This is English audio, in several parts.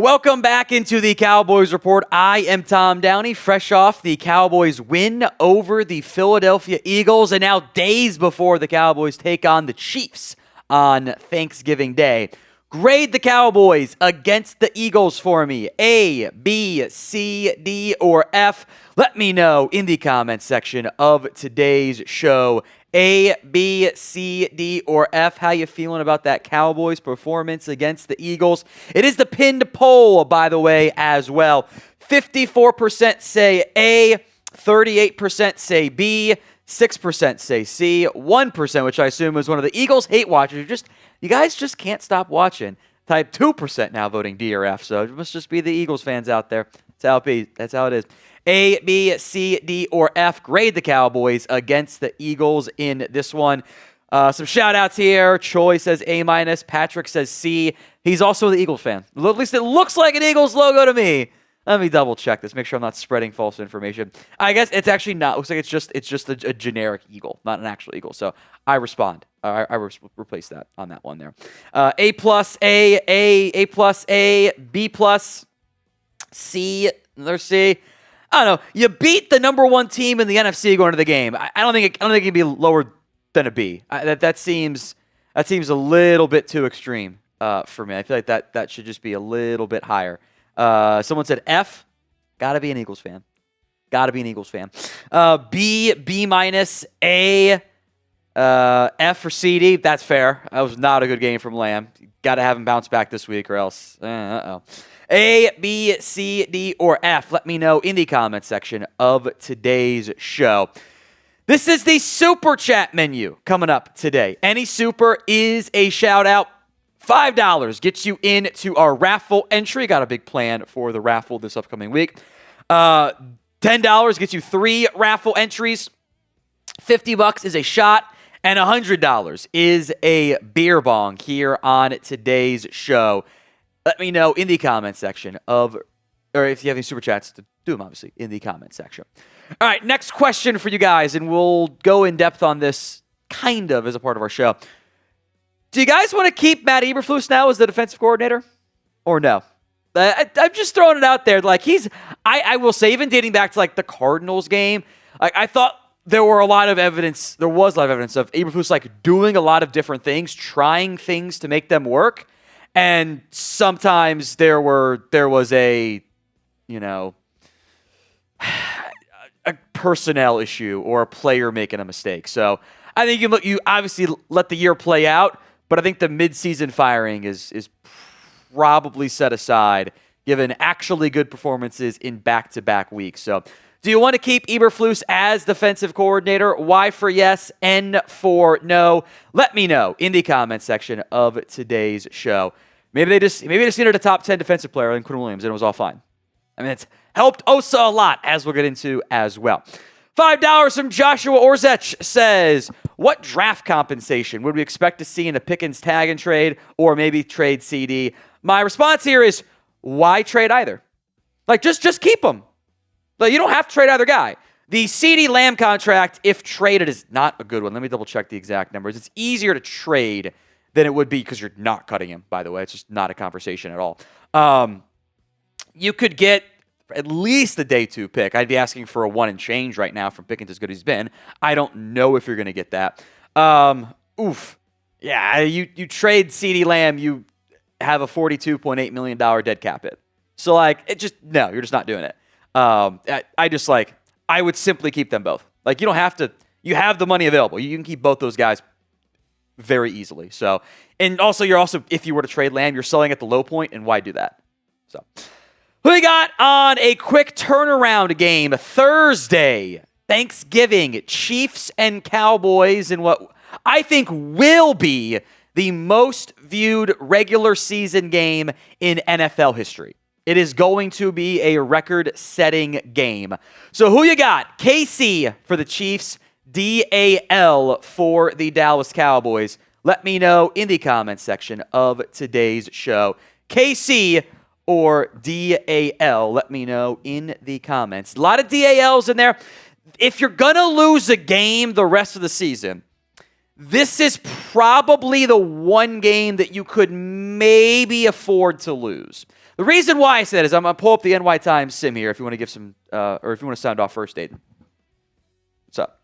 Welcome back into the Cowboys Report. I am Tom Downey, fresh off the Cowboys win over the Philadelphia Eagles, and now days before the Cowboys take on the Chiefs on Thanksgiving Day. Grade the Cowboys against the Eagles for me. A, B, C, D, or F. Let me know in the comments section of today's show. A, B, C, D, or F. How you feeling about that Cowboys performance against the Eagles? It is the pinned poll, by the way, as well. 54% say A, 38% say B, 6% say C, 1%, which I assume is one of the Eagles hate watchers. You guys just can't stop watching. Type 2% now voting D or F, so it must just be the Eagles fans out there. That's how it is. A, B, C, D, or F. Grade the Cowboys against the Eagles in this one. Some shout-outs here. Troy says A-. Patrick says C. He's also the Eagles fan. At least it looks like an Eagles logo to me. Let me double-check this. Make sure I'm not spreading false information. I guess it's actually not. It looks like it's just a generic eagle, not an actual eagle. So I respond. I replace that on that one there. A+, A+, B+, C, another C. I don't know. You beat the number one team in the NFC going to the game. I don't think it can be lower than a B. That seems a little bit too extreme for me. I feel like that should just be a little bit higher. Someone said F. Gotta be an Eagles fan. B, B-, A, F for CD. That's fair. That was not a good game from Lamb. Got to have him bounce back this week or else. A, B, C, D, or F. Let me know in the comments section of today's show. This is the Super Chat menu coming up today. Any super is a shout-out. $5 gets you into our raffle entry. Got a big plan for the raffle this upcoming week. $10 gets you 3 raffle entries. $50 is a shot. And $100 is a beer bong here on today's show. Let me know in the comment section or if you have any super chats, to do them, obviously, in the comment section. All right, next question for you guys, and we'll go in depth on this kind of as a part of our show. Do you guys want to keep Matt Eberflus now as the defensive coordinator or no? I'm just throwing it out there. Like I will say, even dating back to like the Cardinals game, I thought there was a lot of evidence of Eberflus like doing a lot of different things, trying things to make them work. And sometimes there was a personnel issue or a player making a mistake. So I think you obviously let the year play out, but I think the midseason firing is probably set aside given actually good performances in back-to-back weeks. So do you want to keep Eberflus as defensive coordinator? Y for yes, N for no. Let me know in the comments section of today's show. Maybe they just needed a top 10 defensive player in Quinnen Willaims, and it was all fine. I mean, it's helped Osa a lot, as we'll get into as well. $5 from Joshua Orzech says, what draft compensation would we expect to see in a Pickens tag and trade, or maybe trade CD? My response here is, why trade either? Like, just keep them. Like, you don't have to trade either guy. The CD Lamb contract, if traded, is not a good one. Let me double check the exact numbers. It's easier to trade than it would be because you're not cutting him, by the way. It's just not a conversation at all. You could get at least the day 2 pick. I'd be asking for a 1 and change right now from Pickens as good as he's been. I don't know if you're going to get that. Yeah, you trade CD Lamb, you have a $42.8 million dead cap hit. So, you're just not doing it. I would simply keep them both. Like, you don't have to, you have the money available. You can keep both those guys very easily. So, and also, if you were to trade Lamb, you're selling at the low point, and why do that? So, who we got on a quick turnaround game Thursday, Thanksgiving, Chiefs and Cowboys in what I think will be the most viewed regular season game in NFL history. It is going to be a record-setting game. So who you got? KC for the Chiefs, DAL for the Dallas Cowboys. Let me know in the comments section of today's show. KC or DAL. Let me know in the comments. A lot of DALs in there. If you're going to lose a game the rest of the season, this is probably the one game that you could maybe afford to lose. The reason why I said that is I'm going to pull up the NY Times sim here if you want to give some, or if you want to sound off first, Aiden. What's up?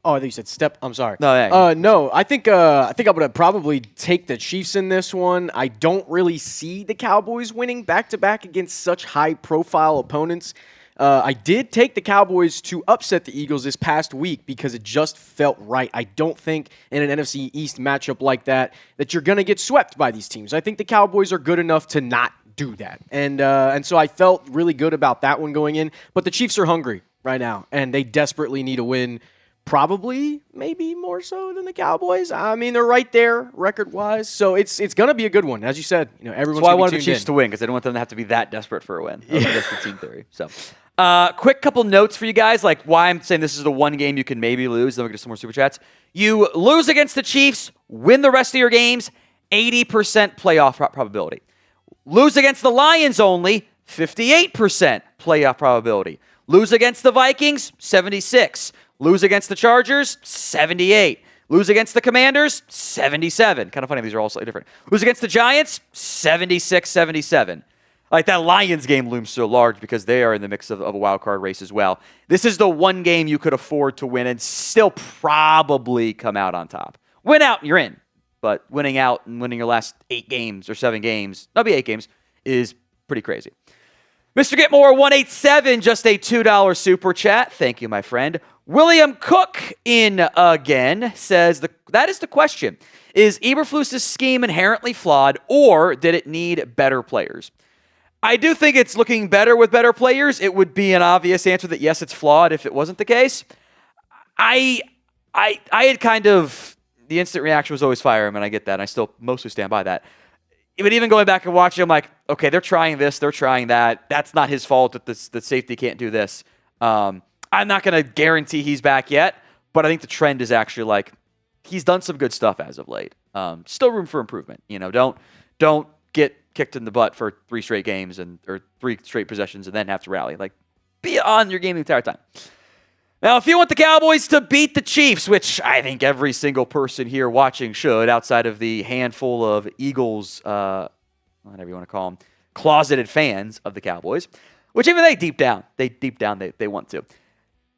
Oh, I think you said step. I'm sorry. No, yeah. No. I think I would probably take the Chiefs in this one. I don't really see the Cowboys winning back-to-back against such high-profile opponents. I did take the Cowboys to upset the Eagles this past week because it just felt right. I don't think in an NFC East matchup like that you're going to get swept by these teams. I think the Cowboys are good enough to not do that. And so I felt really good about that one going in. But the Chiefs are hungry right now, and they desperately need a win. Probably, maybe more so than the Cowboys. I mean, they're right there record-wise, so it's going to be a good one, as you said. Everyone's. That's why I wanted the Chiefs to win because I didn't want them to have to be that desperate for a win. That's the team theory. So, quick couple notes for you guys, like why I'm saying this is the one game you can maybe lose. Then we'll get to some more super chats. You lose against the Chiefs, win the rest of your games, 80% playoff probability. Lose against the Lions only, 58% playoff probability. Lose against the Vikings, 76%. Lose against the Chargers, 78. Lose against the Commanders, 77. Kind of funny, these are all slightly different. Lose against the Giants, 76, 77. Like that Lions game looms so large because they are in the mix of a wild card race as well. This is the one game you could afford to win and still probably come out on top. Win out and you're in. But winning out and winning your last 8 games or 7 games, that'll be 8 games, is pretty crazy. Mr. Getmore 187, just a $2 super chat. Thank you, my friend. William Cook in again says, that is the question. Is Eberflus's scheme inherently flawed, or did it need better players? I do think it's looking better with better players. It would be an obvious answer that yes, it's flawed if it wasn't the case. I had kind of, the instant reaction was always fire him, and I get that, and I still mostly stand by that. But even going back and watching, I'm like, okay, they're trying this, they're trying that. That's not his fault that the safety can't do this. I'm not going to guarantee he's back yet, but I think the trend is actually like he's done some good stuff as of late. Still room for improvement. Don't get kicked in the butt for 3 straight games or 3 straight possessions and then have to rally. Like, be on your game the entire time. Now, if you want the Cowboys to beat the Chiefs, which I think every single person here watching should, outside of the handful of Eagles, whatever you want to call them, closeted fans of the Cowboys, which even they deep down they want to.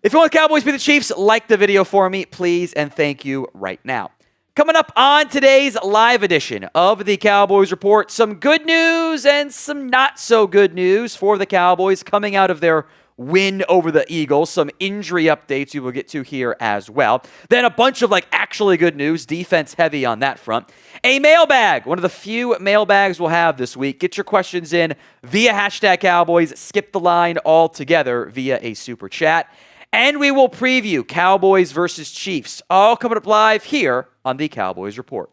If you want the Cowboys to beat the Chiefs, like the video for me, please, and thank you right now. Coming up on today's live edition of the Cowboys Report, some good news and some not so good news for the Cowboys coming out of their win over the Eagles. Some injury updates you will get to here as well. Then a bunch of actually good news, defense heavy on that front. A mailbag, one of the few mailbags we'll have this week. Get your questions in via hashtag Cowboys. Skip the line altogether via a super chat. And we will preview Cowboys versus Chiefs, all coming up live here on the Cowboys Report.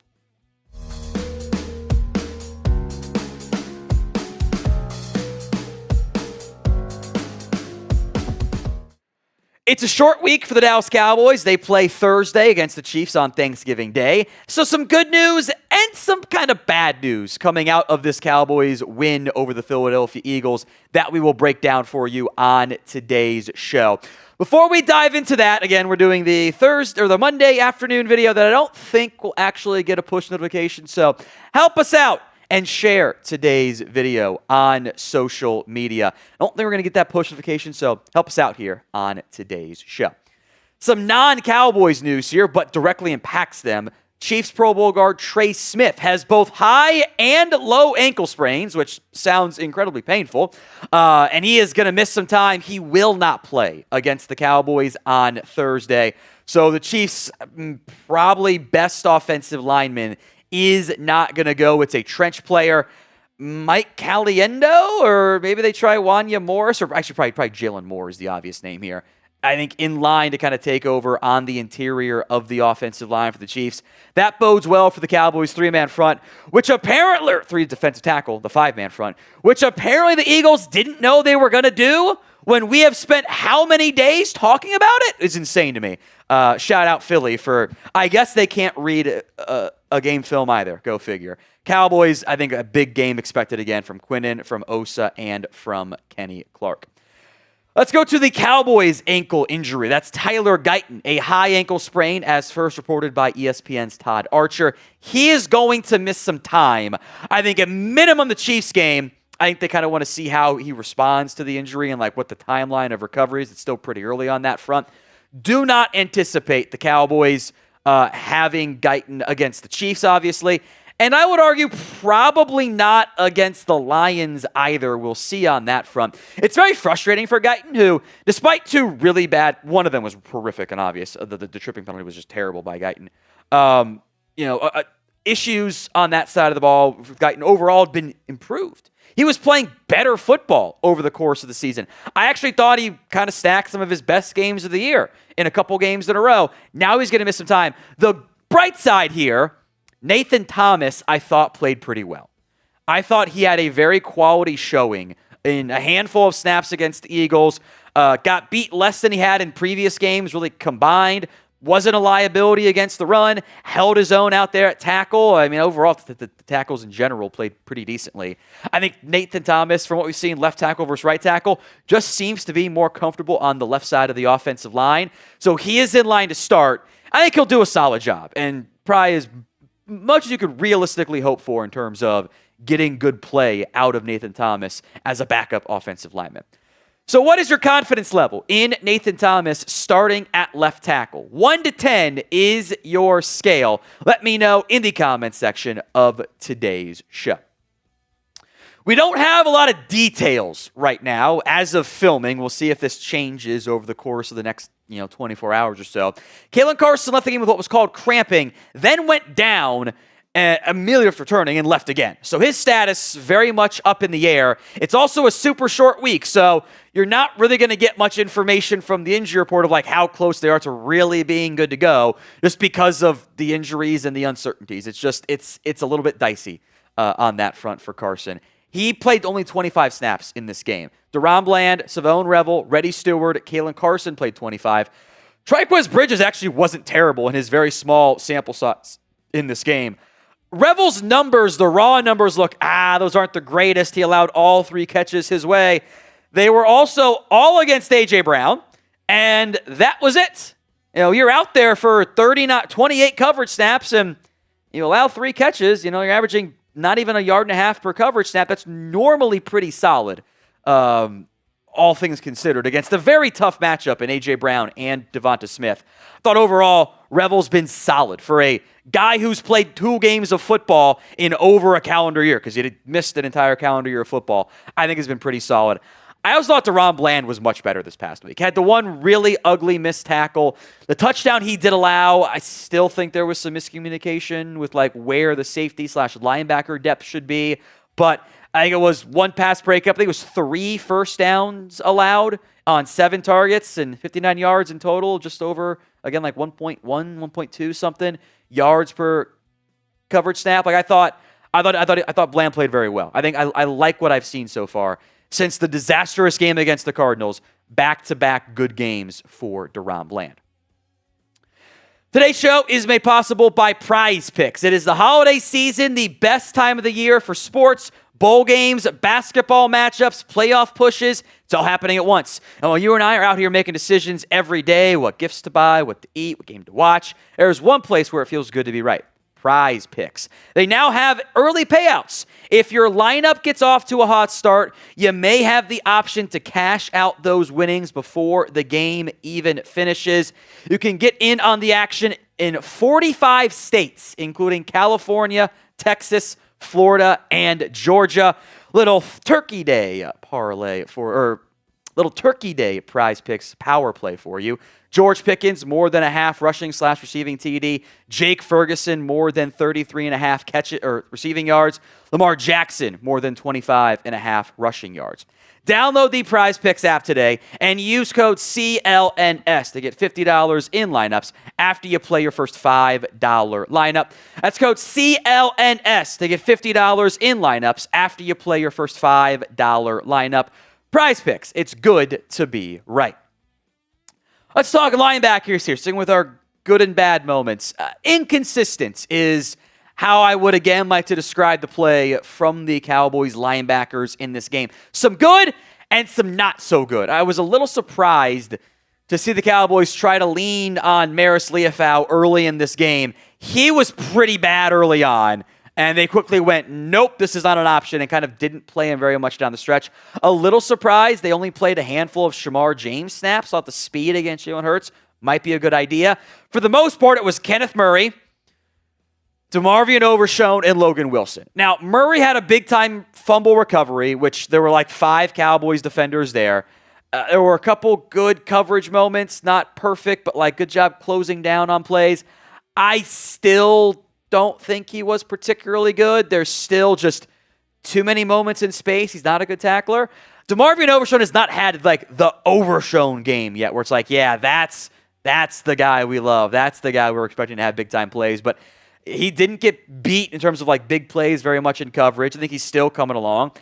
It's a short week for the Dallas Cowboys. They play Thursday against the Chiefs on Thanksgiving Day. So some good news and some kind of bad news coming out of this Cowboys win over the Philadelphia Eagles that we will break down for you on today's show. Before we dive into that, again, we're doing the Thursday or the Monday afternoon video that I don't think will actually get a push notification. So help us out and share today's video on social media. I don't think we're going to get that push notification, so help us out here on today's show. Some non-Cowboys news here, but directly impacts them. Chiefs Pro Bowl guard Trey Smith has both high and low ankle sprains, which sounds incredibly painful, and he is going to miss some time. He will not play against the Cowboys on Thursday. So the Chiefs' probably best offensive lineman is not going to go. It's a trench player. Mike Caliendo, or maybe they try Wanya Morris, or actually probably Jalen Moore is the obvious name here. I think in line to kind of take over on the interior of the offensive line for the Chiefs. That bodes well for the Cowboys' 3-man front, which apparently, 3 defensive tackle, the 5-man front, which apparently the Eagles didn't know they were going to do when we have spent how many days talking about it is insane to me. Shout out Philly for, I guess they can't read a game film either. Go figure. Cowboys, I think a big game expected again from Quinnen, from Osa, and from Kenny Clark. Let's go to the Cowboys ankle injury. That's Tyler Guyton, a high ankle sprain as first reported by ESPN's Todd Archer. He is going to miss some time. I think at minimum the Chiefs game. I think they kind of want to see how he responds to the injury and like what the timeline of recovery is. It's still pretty early on that front. Do not anticipate the Cowboys having Guyton against the Chiefs, obviously. And I would argue probably not against the Lions either. We'll see on that front. It's very frustrating for Guyton, who, despite two really bad, one of them was horrific and obvious. The tripping penalty was just terrible by Guyton. Issues on that side of the ball for Guyton overall have been improved. He was playing better football over the course of the season. I actually thought he kind of stacked some of his best games of the year in a couple games in a row. Now he's going to miss some time. The bright side here, Nathan Thomas, I thought played pretty well. I thought he had a very quality showing in a handful of snaps against the Eagles. Got beat less than he had in previous games, really combined. Wasn't a liability against the run. Held his own out there at tackle. I mean, overall, the tackles in general played pretty decently. I think Nathan Thomas, from what we've seen, left tackle versus right tackle, just seems to be more comfortable on the left side of the offensive line. So he is in line to start. I think he'll do a solid job and probably as much as you could realistically hope for in terms of getting good play out of Nathan Thomas as a backup offensive lineman. So what is your confidence level in Nathan Thomas starting at left tackle? 1 to 10 is your scale. Let me know in the comments section of today's show. We don't have a lot of details right now as of filming. We'll see if this changes over the course of the next 24 hours or so. Kalen Carson left the game with what was called cramping, then went down immediately after returning and left again. So his status very much up in the air. It's also a super short week, so you're not really going to get much information from the injury report of like how close they are to really being good to go, just because of the injuries and the uncertainties. It's a little bit dicey on that front for Carson. He played only 25 snaps in this game. DaRon Bland, Shavon Revel, Reddy Stewart, Kalen Carson played 25. Triquez Bridges actually wasn't terrible in his very small sample size in this game. Revel's numbers, the raw numbers look, those aren't the greatest. He allowed all 3 catches his way. They were also all against A.J. Brown, and that was it. You're out there for 28 coverage snaps, and you allow 3 catches. You're averaging not even a yard and a half per coverage snap. That's normally pretty solid, all things considered, against a very tough matchup in A.J. Brown and Devonta Smith. I thought overall, Revel's been solid for a guy who's played 2 games of football in over a calendar year, because he had missed an entire calendar year of football. I think has been pretty solid. I also thought DaRon Bland was much better this past week. Had the one really ugly missed tackle. The touchdown he did allow, I still think there was some miscommunication with like where the safety/linebacker depth should be. But I think it was 1 pass breakup. I think it was 3 first downs allowed on 7 targets and 59 yards in total, just over, again, like 1.1, 1.2 something yards per coverage snap. Like I thought Bland played very well. I think I like what I've seen so far since the disastrous game against the Cardinals. Back-to-back good games for DaRon Bland. Today's show is made possible by Prize Picks. It is the holiday season, the best time of the year for sports, bowl games, basketball matchups, playoff pushes. It's all happening at once. And while you and I are out here making decisions every day, what gifts to buy, what to eat, what game to watch, there's one place where it feels good to be right. Prize Picks. They now have early payouts. If your lineup gets off to a hot start, you may have the option to cash out those winnings before the game even finishes. You can get in on the action in 45 states, including California, Texas, Florida, and Georgia. Little Turkey Day parlay Little Turkey Day Prize Picks power play for you. George Pickens, more than a half rushing/receiving TD. Jake Ferguson, more than 33.5 receiving yards. Lamar Jackson, more than 25.5 rushing yards. Download the Prize Picks app today and use code CLNS to get $50 in lineups after you play your first $5 lineup. That's code CLNS to get $50 in lineups after you play your first $5 lineup. Prize Picks, it's good to be right. Let's talk linebackers here, sticking with our good and bad moments. Inconsistent is how I would again like to describe the play from the Cowboys linebackers in this game. Some good and some not so good. I was a little surprised to see the Cowboys try to lean on Maris Liufau early in this game. He was pretty bad early on, and they quickly went, nope, this is not an option, and kind of didn't play him very much down the stretch. A little surprised they only played a handful of Shamar James snaps. Thought the speed against Jalen Hurts might be a good idea. For the most part, it was Kenneth Murray, DeMarvion Overshown, and Logan Wilson. Now, Murray had a big-time fumble recovery, which there were like 5 Cowboys defenders there. There were a couple good coverage moments, not perfect, but like good job closing down on plays. I still don't think he was particularly good. There's still just too many moments in space. He's not a good tackler. DeMarvion Overshown has not had like the Overshown game yet, where it's like, yeah, that's the guy we love. That's the guy we're expecting to have big-time plays. But he didn't get beat in terms of like big plays very much in coverage. I think he's still coming along.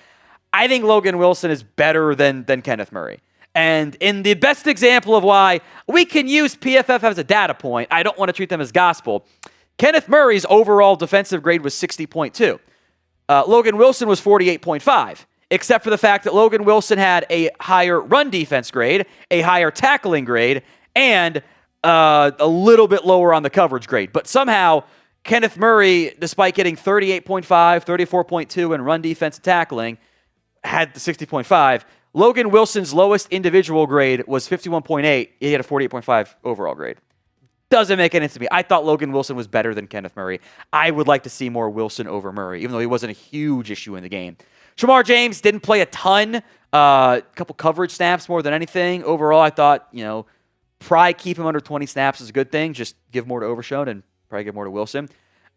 I think Logan Wilson is better than Kenneth Murray. And in the best example of why we can use PFF as a data point, I don't want to treat them as gospel. Kenneth Murray's overall defensive grade was 60.2. Logan Wilson was 48.5, except for the fact that Logan Wilson had a higher run defense grade, a higher tackling grade, and a little bit lower on the coverage grade. But somehow, Kenneth Murray, despite getting 38.5, 34.2 in run defense and tackling, had the 60.5. Logan Wilson's lowest individual grade was 51.8. He had a 48.5 overall grade. Doesn't make any sense to me. I thought Logan Wilson was better than Kenneth Murray. I would like to see more Wilson over Murray, even though he wasn't a huge issue in the game. Shamar James didn't play a ton. A couple coverage snaps more than anything. Overall, I thought, probably keep him under 20 snaps is a good thing. Just give more to Overshown and probably give more to Wilson.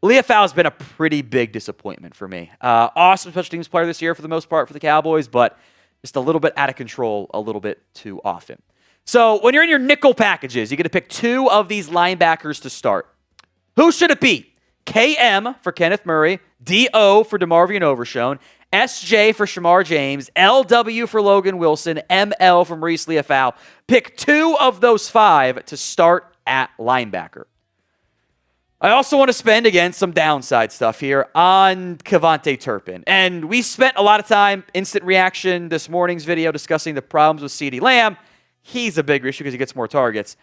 Liufau has been a pretty big disappointment for me. Awesome special teams player this year for the most part for the Cowboys, but just a little bit out of control a little bit too often. So when you're in your nickel packages, you get to pick 2 of these linebackers to start. Who should it be? KM for Kenneth Murray, DO for DeMarvion Overshown, SJ for Shamar James, LW for Logan Wilson, ML for Maris Liufau. Pick 2 of those 5 to start at linebacker. I also want to spend, again, some downside stuff here on KaVontae Turpin. And we spent a lot of time, instant reaction, this morning's video discussing the problems with CeeDee Lamb. He's a bigger issue because he gets more targets.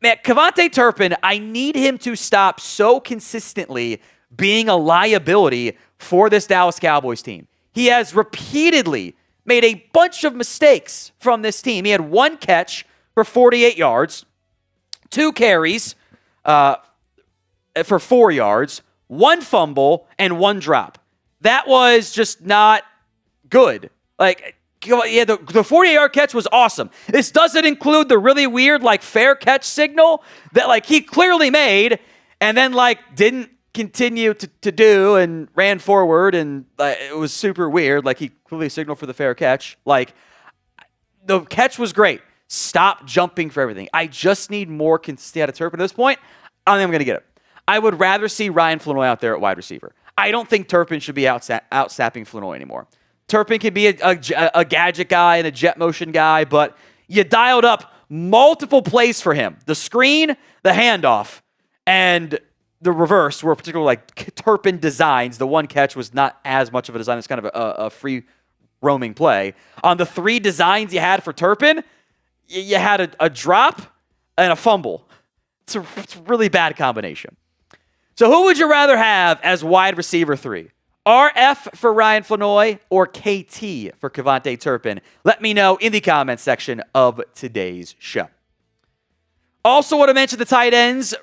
Man, KaVontae Turpin, I need him to stop so consistently being a liability for this Dallas Cowboys team. He has repeatedly made a bunch of mistakes from this team. He had 1 catch for 48 yards, 2 carries, for 4 yards, 1 fumble, and 1 drop. That was just not good. Like, yeah, the 48-yard catch was awesome. This doesn't include the really weird, fair catch signal that, he clearly made and then, didn't continue to do and ran forward, and it was super weird. He clearly signaled for the fair catch. The catch was great. Stop jumping for everything. I just need more consistency out of Turpin at this point. I don't think I'm going to get it. I would rather see Ryan Flanoy out there at wide receiver. I don't think Turpin should be out-snapping Flanoy anymore. Turpin can be a gadget guy and a jet motion guy, but you dialed up multiple plays for him. The screen, the handoff, and the reverse were particularly Turpin designs. The 1 catch was not as much of a design. It's kind of a free roaming play. On the 3 designs you had for Turpin, you had a drop and a fumble. It's a really bad combination. So who would you rather have as wide receiver 3? RF for Ryan Flanoy or KT for KaVontae Turpin? Let me know in the comments section of today's show. Also want to mention the tight ends.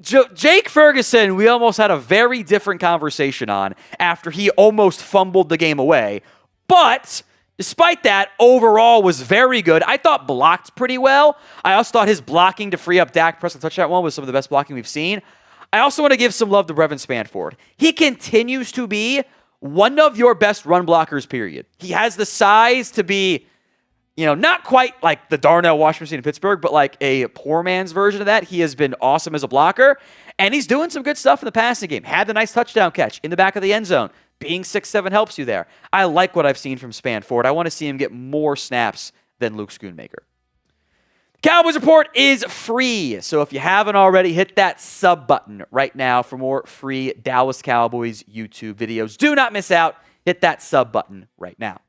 Jake Ferguson, we almost had a very different conversation on after he almost fumbled the game away. But despite that, overall was very good. I thought blocked pretty well. I also thought his blocking to free up Dak Prescott touchdown one was some of the best blocking we've seen. I also want to give some love to Brevin Spanford. He continues to be one of your best run blockers, period. He has the size to be, not quite like the Darnell Washington in Pittsburgh, but a poor man's version of that. He has been awesome as a blocker, and he's doing some good stuff in the passing game. Had the nice touchdown catch in the back of the end zone. Being 6'7" helps you there. I like what I've seen from Spanford. I want to see him get more snaps than Luke Schoonmaker. Cowboys Report is free, so if you haven't already, hit that sub button right now for more free Dallas Cowboys YouTube videos. Do not miss out. Hit that sub button right now.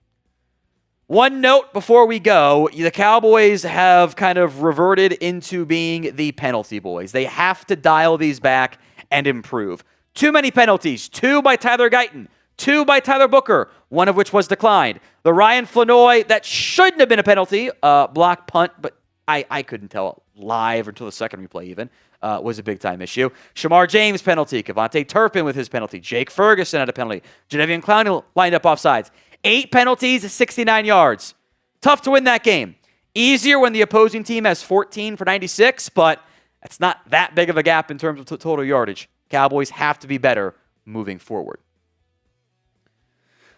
One note before we go, the Cowboys have kind of reverted into being the penalty boys. They have to dial these back and improve. Too many penalties. 2 by Tyler Guyton. 2 by Tyler Booker, one of which was declined. The Ryan Flanoy, that shouldn't have been a penalty, block punt, but I couldn't tell live until the second replay even, was a big-time issue. Shamar James penalty. Kevontae Turpin with his penalty. Jake Ferguson had a penalty. Jadeveon Clowney lined up offsides. 8 penalties, 69 yards. Tough to win that game. Easier when the opposing team has 14 for 96, but it's not that big of a gap in terms of total yardage. Cowboys have to be better moving forward.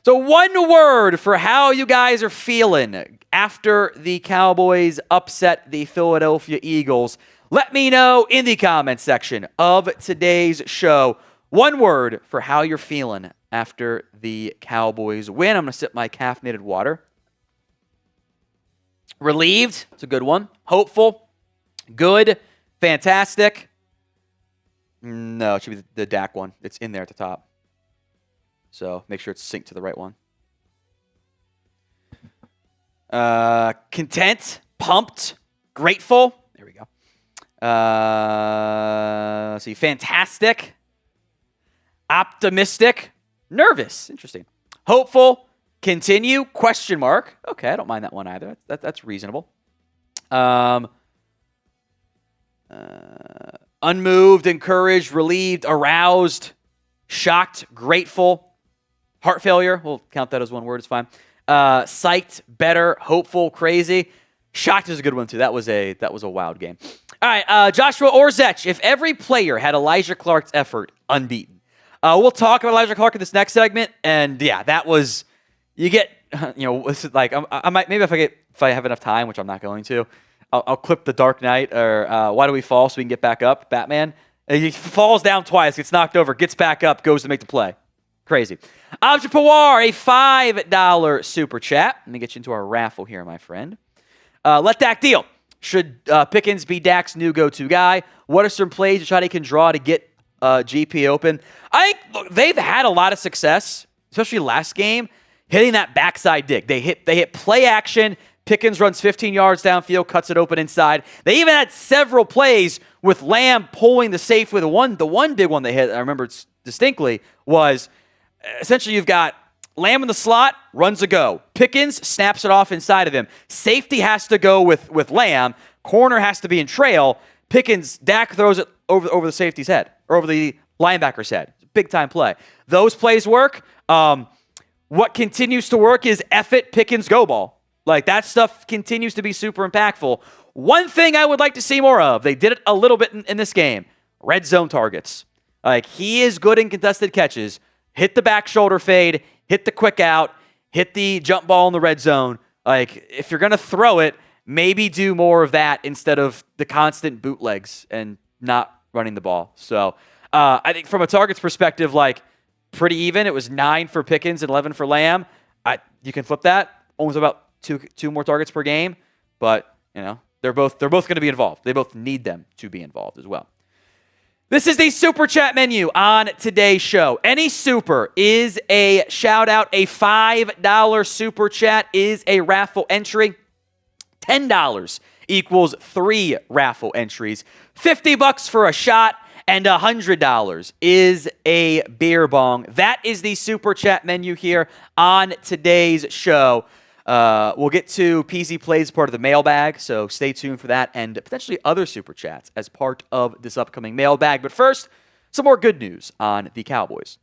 So one word for how you guys are feeling after the Cowboys upset the Philadelphia Eagles. Let me know in the comments section of today's show. One word for how you're feeling after the Cowboys win. I'm going to sip my caffeinated water. Relieved. It's a good one. Hopeful. Good. Fantastic. No, it should be the Dak one. It's in there at the top. So make sure it's synced to the right one. Content, pumped, grateful. There we go. See, fantastic, optimistic, nervous. Interesting. Hopeful, continue, question mark. Okay, I don't mind that one either. That's reasonable. Unmoved, encouraged, relieved, aroused, shocked, grateful. Heart failure, we'll count that as one word, it's fine. Psyched, better, hopeful, crazy. Shocked is a good one too. That was a wild game. All right, Joshua Orzech. If every player had Alijah Clark's effort, unbeaten. We'll talk about Alijah Clark in this next segment, and yeah, that was. You get, this is like I might maybe if I have enough time, which I'm not going to, I'll clip the Dark Knight or Why Do We Fall so we can get back up. Batman. And he falls down twice, gets knocked over, gets back up, goes to make the play. Crazy. Abja Pawar, a $5 super chat. Let me get you into our raffle here, my friend. Let Dak deal. Should Pickens be Dak's new go-to guy? What are some plays Johnny can draw to get GP open? I think they've had a lot of success, especially last game, hitting that backside dig. They hit play action. Pickens runs 15 yards downfield, cuts it open inside. They even had several plays with Lamb pulling the safety. The one big one they hit, I remember distinctly, was essentially you've got Lamb in the slot, runs a go. Pickens snaps it off inside of him. Safety has to go with Lamb. Corner has to be in trail. Dak throws it over the safety's head, or over the linebacker's head. Big time play. Those plays work. What continues to work is F it, Pickens, go ball. Like, that stuff continues to be super impactful. One thing I would like to see more of, they did it a little bit in this game, red zone targets. Like, he is good in contested catches. Hit the back shoulder fade, hit the quick out, hit the jump ball in the red zone. Like, if you're going to throw it, maybe do more of that instead of the constant bootlegs and not running the ball. So, I think from a targets perspective, like, pretty even. It was 9 for Pickens and 11 for Lamb. You can flip that. Almost about two more targets per game, but they're both going to be involved. They both need them to be involved as well. This is the super chat menu on today's show. Any super is a shout out. A $5 super chat is a raffle entry. $10 equals 3 raffle entries. $50 for a shot, and $100 is a beer bong. That is the super chat menu here on today's show. We'll get to PZ Plays part of the mailbag, so stay tuned for that and potentially other super chats as part of this upcoming mailbag. But first, some more good news on the Cowboys.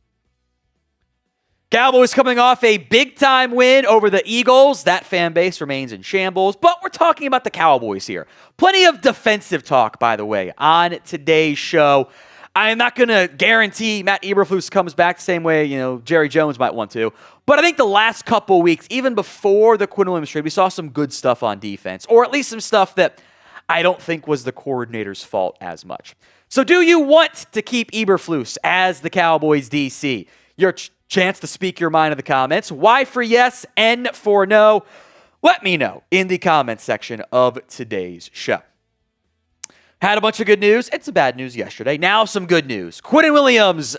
Cowboys coming off a big-time win over the Eagles. That fan base remains in shambles, but we're talking about the Cowboys here. Plenty of defensive talk, by the way, on today's show. I am not going to guarantee Matt Eberflus comes back the same way, Jerry Jones might want to. But I think the last couple weeks, even before the Quinnen Willaims trade, we saw some good stuff on defense, or at least some stuff that I don't think was the coordinator's fault as much. So do you want to keep Eberflus as the Cowboys DC? Your chance to speak your mind in the comments. Y for yes, N for no. Let me know in the comments section of today's show. Had a bunch of good news and some bad news yesterday. Now some good news. Quinnen Willaims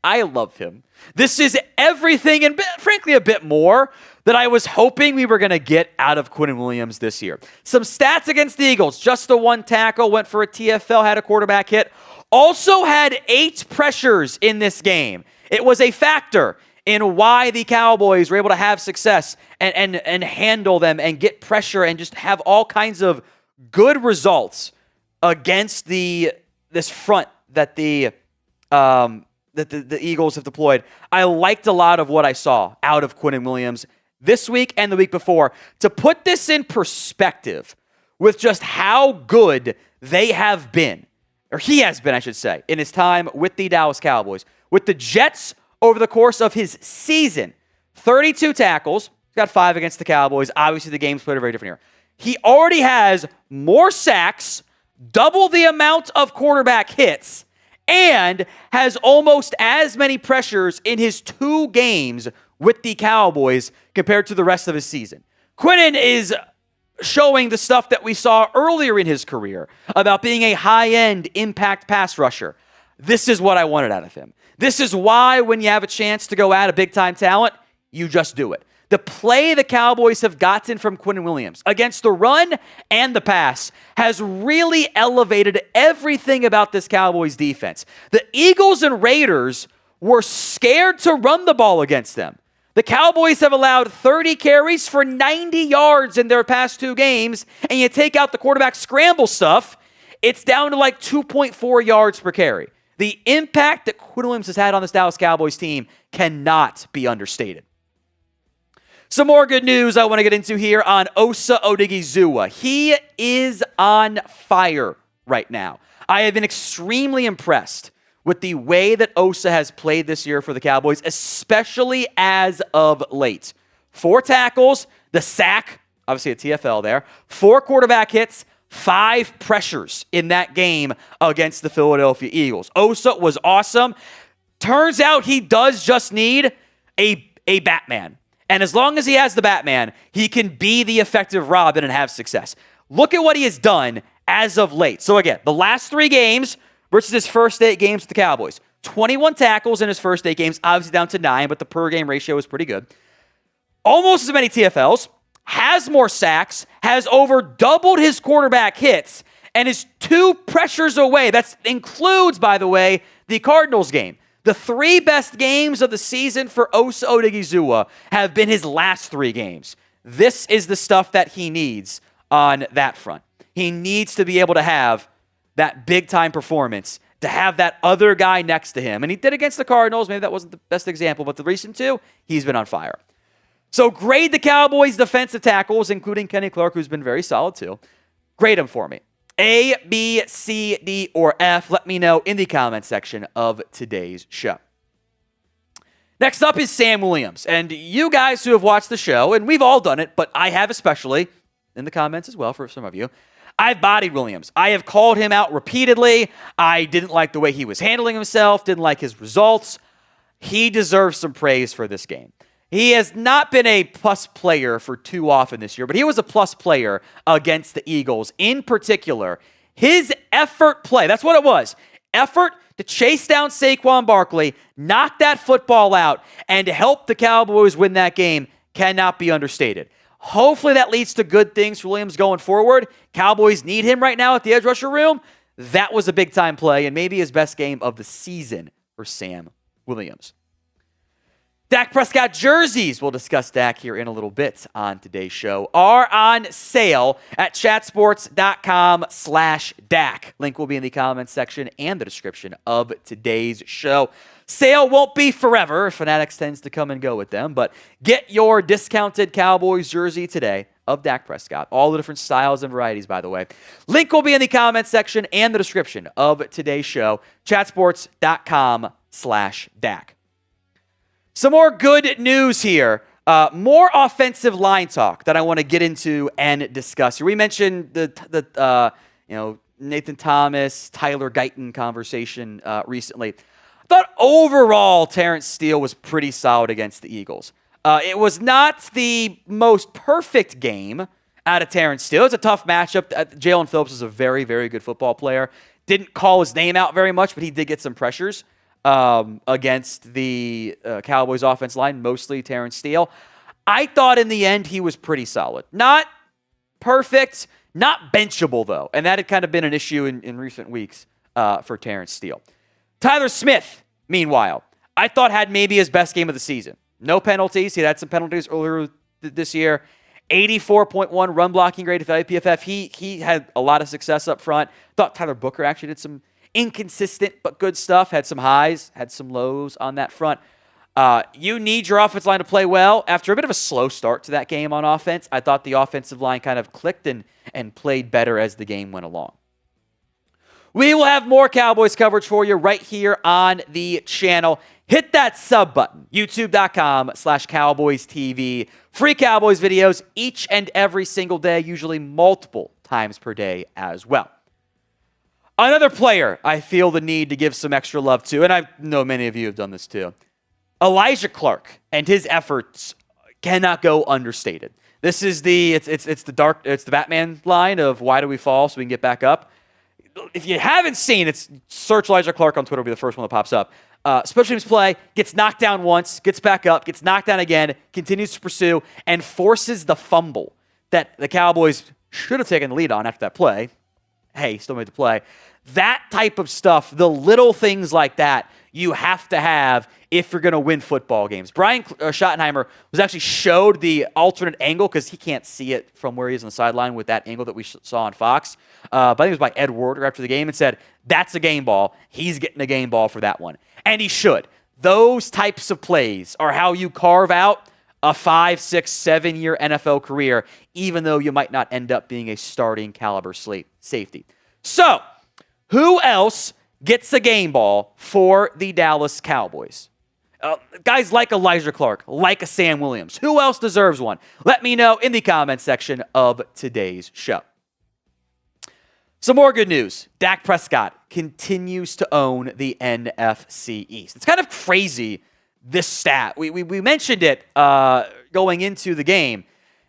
I love him. This is everything and frankly a bit more that I was hoping we were going to get out of Quinnen Willaims this year. Some stats against the Eagles. Just the 1 tackle, went for a TFL, had a quarterback hit. Also had 8 pressures in this game. It was a factor in why the Cowboys were able to have success and handle them and get pressure and just have all kinds of good results against this front that the Eagles have deployed. I liked a lot of what I saw out of Quinnen Willaims this week and the week before. To put this in perspective with just how good they have been, or he has been, I should say, in his time with the Dallas Cowboys. With the Jets over the course of his season, 32 tackles. He's got 5 against the Cowboys. Obviously, the game's played very different here. He already has more sacks, double the amount of quarterback hits, and has almost as many pressures in his 2 games with the Cowboys compared to the rest of his season. Quinnen is showing the stuff that we saw earlier in his career about being a high-end impact pass rusher. This is what I wanted out of him. This is why when you have a chance to go add a big-time talent, you just do it. The play the Cowboys have gotten from Quinnen Willaims against the run and the pass has really elevated everything about this Cowboys defense. The Eagles and Raiders were scared to run the ball against them. The Cowboys have allowed 30 carries for 90 yards in their past 2 games, and you take out the quarterback scramble stuff, it's down to like 2.4 yards per carry. The impact that Quinnen Willaims has had on this Dallas Cowboys team cannot be understated. Some more good news I want to get into here on Osa Odighizuwa. He is on fire right now. I have been extremely impressed with the way that Osa has played this year for the Cowboys, especially as of late. 4 tackles, the sack, obviously a TFL there, 4 quarterback hits, 5 pressures in that game against the Philadelphia Eagles. Osa was awesome. Turns out he does just need a Batman. And as long as he has the Batman, he can be the effective Robin and have success. Look at what he has done as of late. So again, the last 3 games versus his first 8 games with the Cowboys. 21 tackles in his first 8 games, obviously down to 9, but the per game ratio is pretty good. Almost as many TFLs, has more sacks, has over doubled his quarterback hits, and is 2 pressures away. That includes, by the way, the Cardinals game. The 3 best games of the season for Osa Odighizuwa have been his last 3 games. This is the stuff that he needs on that front. He needs to be able to have that big-time performance, to have that other guy next to him. And he did against the Cardinals. Maybe that wasn't the best example, but the recent 2, he's been on fire. So grade the Cowboys' defensive tackles, including Kenny Clark, who's been very solid too. Grade them for me. A, B, C, D, or F. Let me know in the comment section of today's show. Next up is Sam Williams. And you guys who have watched the show, and we've all done it, but I have especially, in the comments as well for some of you, I've bodied Williams. I have called him out repeatedly. I didn't like the way he was handling himself, didn't like his results. He deserves some praise for this game. He has not been a plus player for too often this year, but he was a plus player against the Eagles. In particular, his effort play, that's what it was. Effort to chase down Saquon Barkley, knock that football out, and to help the Cowboys win that game cannot be understated. Hopefully that leads to good things for Williams going forward. Cowboys need him right now at the edge rusher room. That was a big-time play and maybe his best game of the season for Sam Williams. Dak Prescott jerseys, we'll discuss Dak here in a little bit on today's show, are on sale at chatsports.com/Dak. Link will be in the comments section and the description of today's show. Sale won't be forever. Fanatics tends to come and go with them, but get your discounted Cowboys jersey today of Dak Prescott. All the different styles and varieties, by the way. Link will be in the comments section and the description of today's show, chatsports.com/Dak. Some more good news here. More offensive line talk that I want to get into and discuss here. We mentioned the Nathan Thomas, Tyler Guyton conversation recently. I thought overall Terence Steele was pretty solid against the Eagles. It was not the most perfect game out of Terence Steele. It's a tough matchup. Jalen Phillips is a very, very good football player. Didn't call his name out very much, but he did get some pressures. against the Cowboys offense line, mostly Terence Steele. I thought in the end he was pretty solid. Not perfect, not benchable, though. And that had kind of been an issue in recent weeks for Terence Steele. Tyler Smith, meanwhile, I thought had maybe his best game of the season. No penalties. He had some penalties earlier this year. 84.1 run blocking grade of PFF. He had a lot of success up front. Thought Tyler Booker actually did some inconsistent but good stuff. Had some highs, had some lows on that front. You need your offensive line to play well. After a bit of a slow start to that game on offense, I thought the offensive line kind of clicked and played better as the game went along. We will have more Cowboys coverage for you right here on the channel. Hit that sub button, youtube.com/CowboysTV. Free Cowboys videos each and every single day, usually multiple times per day as well. Another player I feel the need to give some extra love to, and I know many of you have done this too, Alijah Clark and his efforts cannot go understated. This is it's the Batman line of why do we fall so we can get back up. If you haven't seen it, search Alijah Clark on Twitter, will be the first one that pops up. Special teams play, gets knocked down once, gets back up, gets knocked down again, continues to pursue, and forces the fumble that the Cowboys should have taken the lead on after that play. Hey, still made the play. That type of stuff, the little things like that, you have to have if you're going to win football games. Brian Schottenheimer was actually showed the alternate angle because he can't see it from where he is on the sideline with that angle that we saw on Fox. But I think it was by Ed Werder after the game and said, that's a game ball. He's getting a game ball for that one. And he should. Those types of plays are how you carve out a 5, 6, 7-year NFL career, even though you might not end up being a starting caliber safety. So, who else gets a game ball for the Dallas Cowboys? Guys like Alijah Clark, like a Sam Williams. Who else deserves one? Let me know in the comments section of today's show. Some more good news. Dak Prescott continues to own the NFC East. It's kind of crazy, this stat. We mentioned it going into the game.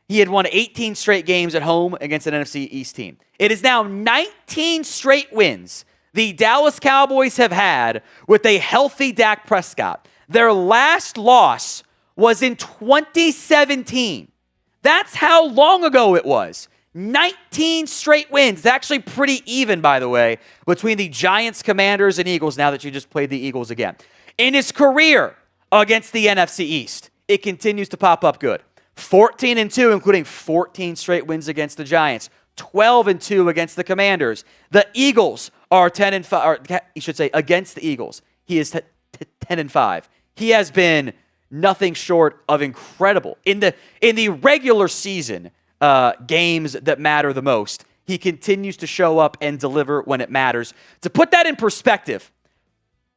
He had won 18 straight games at home against an NFC East team. It is now 19 straight wins the Dallas Cowboys have had with a healthy Dak Prescott. Their last loss was in 2017. That's how long ago it was. 19 straight wins. It's actually pretty even, by the way, between the Giants, Commanders, and Eagles now that you just played the Eagles again. In his career against the NFC East, it continues to pop up good. 14-2, including 14 straight wins against the Giants. 12-2 against the Commanders. The Eagles are 10-5, or you should say against the Eagles. He is 10-5. He has been nothing short of incredible. In the regular season games that matter the most, he continues to show up and deliver when it matters. To put that in perspective,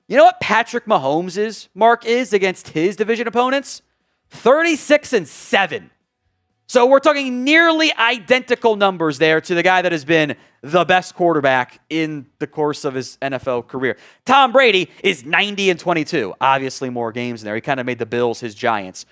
you know what Patrick Mahomes' mark is against his division opponents? 36-7. So we're talking nearly identical numbers there to the guy that has been the best quarterback in the course of his NFL career. Tom Brady is 90-22. Obviously more games in there. He kind of made the Bills his Giants.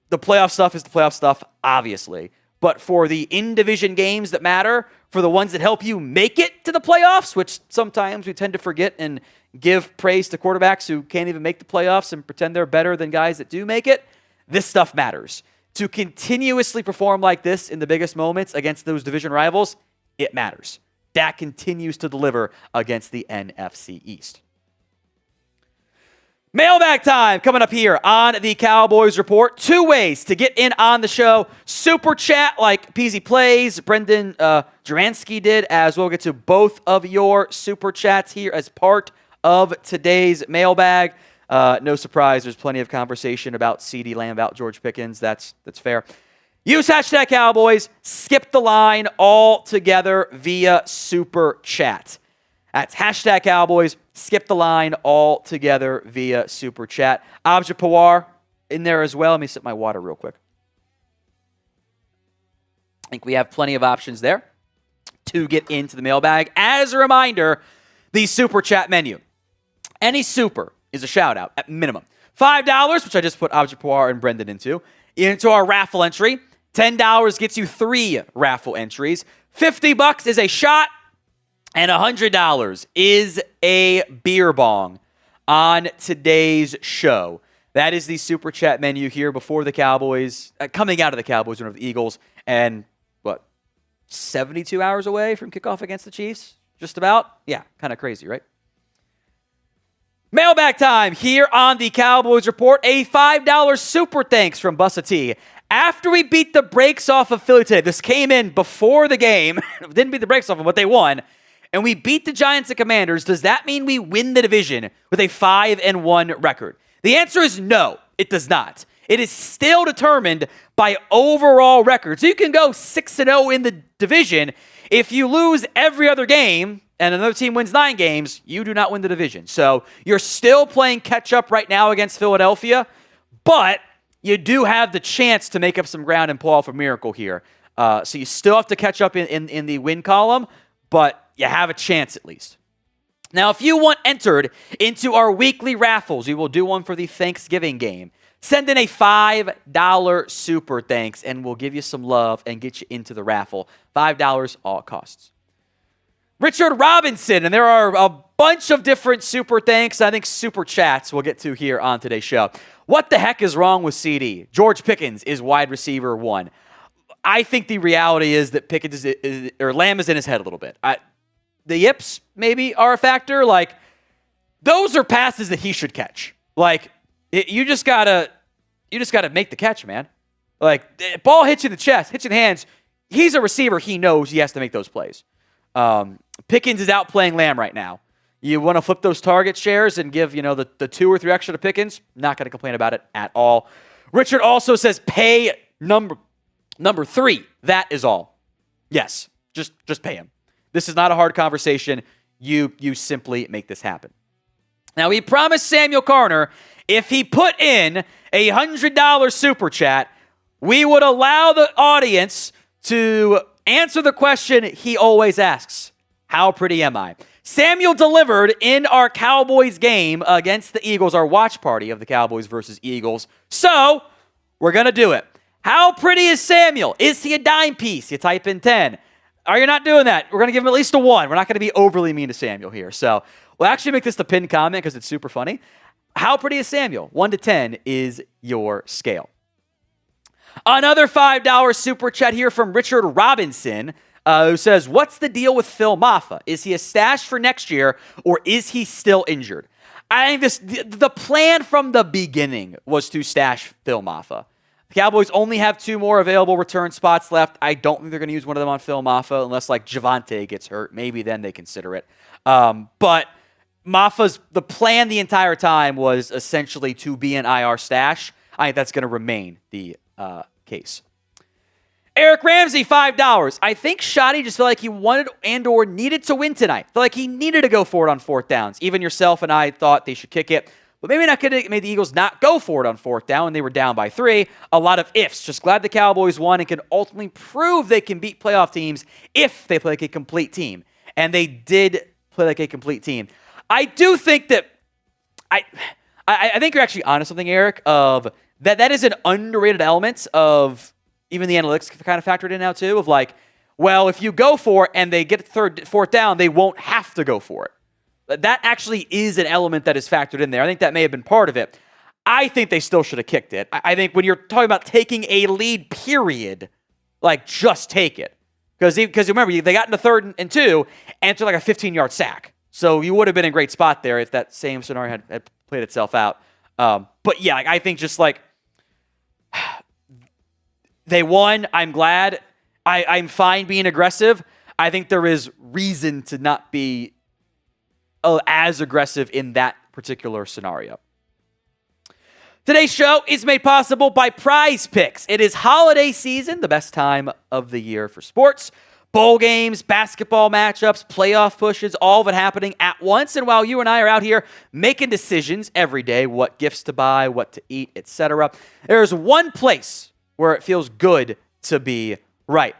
The playoff stuff is the playoff stuff, obviously. But for the in-division games that matter, for the ones that help you make it to the playoffs, which sometimes we tend to forget and give praise to quarterbacks who can't even make the playoffs and pretend they're better than guys that do make it, this stuff matters. To continuously perform like this in the biggest moments against those division rivals, it matters. Dak continues to deliver against the NFC East. Mailbag time coming up here on the Cowboys Report. 2 ways to get in on the show. Super chat like Peasy Plays, Brendan Juransky did, as we'll get to both of your super chats here as part of today's mailbag. No surprise, there's plenty of conversation about CeeDee Lamb, about George Pickens. That's fair. Use hashtag Cowboys. Skip the line altogether via Super Chat. That's hashtag Cowboys. Skip the line altogether via Super Chat. Alijah Clark in there as well. Let me sip my water real quick. I think we have plenty of options there to get into the mailbag. As a reminder, the Super Chat menu. Any super is a shout-out at minimum. $5, which I just put Alijah Clark and Brendan into our raffle entry. $10 gets you 3 raffle entries. $50 is a shot, and $100 is a beer bong. on today's show. That is the Super Chat menu here before the Cowboys, coming out of the Cowboys win over the Eagles, and 72 hours away from kickoff against the Chiefs? Just about? Yeah, kind of crazy, right? Mailbag time here on the Cowboys Report. A $5 super thanks from Bussa T. After we beat the brakes off of Philly today, this came in before the game, didn't beat the brakes off them, but they won, and we beat the Giants and Commanders, does that mean we win the division with a 5-1 record? The answer is no, it does not. It is still determined by overall record. So you can go 6-0 in the division. If you lose every other game and another team wins 9 games, you do not win the division. So you're still playing catch up right now against Philadelphia, but you do have the chance to make up some ground and pull off a miracle here. So you still have to catch up in the win column, but you have a chance at least. Now, if you want entered into our weekly raffles, we will do one for the Thanksgiving game. Send in a $5 super thanks, and we'll give you some love and get you into the raffle. $5 all costs. Richard Robinson, and there are a bunch of different super thanks, I think super chats we'll get to here on today's show. What the heck is wrong with CD? George Pickens is wide receiver 1. I think the reality is that Pickens or Lamb is in his head a little bit. The yips maybe are a factor. Like, those are passes that he should catch. Like, you just gotta make the catch, man. Like, the ball hits you in the chest, hits you in the hands. He's a receiver. He knows he has to make those plays. Pickens is outplaying Lamb right now. You want to flip those target shares and give, the 2 or 3 extra to Pickens? Not going to complain about it at all. Richard also says pay number 3. That is all. Yes, just pay him. This is not a hard conversation. You simply make this happen. Now, we promised Samuel Carner if he put in a $100 super chat, we would allow the audience to answer the question he always asks. How pretty am I? Samuel delivered in our Cowboys game against the Eagles, our watch party of the Cowboys versus Eagles. So, we're going to do it. How pretty is Samuel? Is he a dime piece? You type in 10. Are you not doing that? We're going to give him at least a 1. We're not going to be overly mean to Samuel here. So, we'll actually make this the pinned comment because it's super funny. How pretty is Samuel? 1 to 10 is your scale. Another $5 super chat here from Richard Robinson, who says, what's the deal with Phil Maffa? Is he a stash for next year, or is he still injured? I think the plan from the beginning was to stash Phil Maffa. The Cowboys only have 2 more available return spots left. I don't think they're going to use one of them on Phil Maffa unless, like, Javonte gets hurt. Maybe then they consider it. But the plan the entire time was essentially to be an IR stash. I think that's going to remain the case. Eric Ramsey, $5. I think Shoddy just felt like he wanted and or needed to win tonight. Felt like he needed to go for it on 4th downs. Even yourself and I thought they should kick it. But maybe not could have made the Eagles not go for it on 4th down when they were down by 3. A lot of ifs. Just glad the Cowboys won and can ultimately prove they can beat playoff teams if they play like a complete team. And they did play like a complete team. I do think that I think you're actually onto something, Eric, of that is an underrated element of even the analytics kind of factored in now too, of like, well, if you go for it and they get 4th down, they won't have to go for it. That actually is an element that is factored in there. I think that may have been part of it. I think they still should have kicked it. I think when you're talking about taking a lead, period, like, just take it. Because remember, they got into 3rd and 2, and it's like a 15-yard sack. So you would have been in a great spot there if that same scenario had played itself out. But yeah, I think just like they won. I'm glad. I'm fine being aggressive. I think there is reason to not be as aggressive in that particular scenario. Today's show is made possible by Prize Picks. It is holiday season, the best time of the year for sports. Bowl games, basketball matchups, playoff pushes, all of it happening at once. And while you and I are out here making decisions every day, what gifts to buy, what to eat, etc., there's one place where it feels good to be right.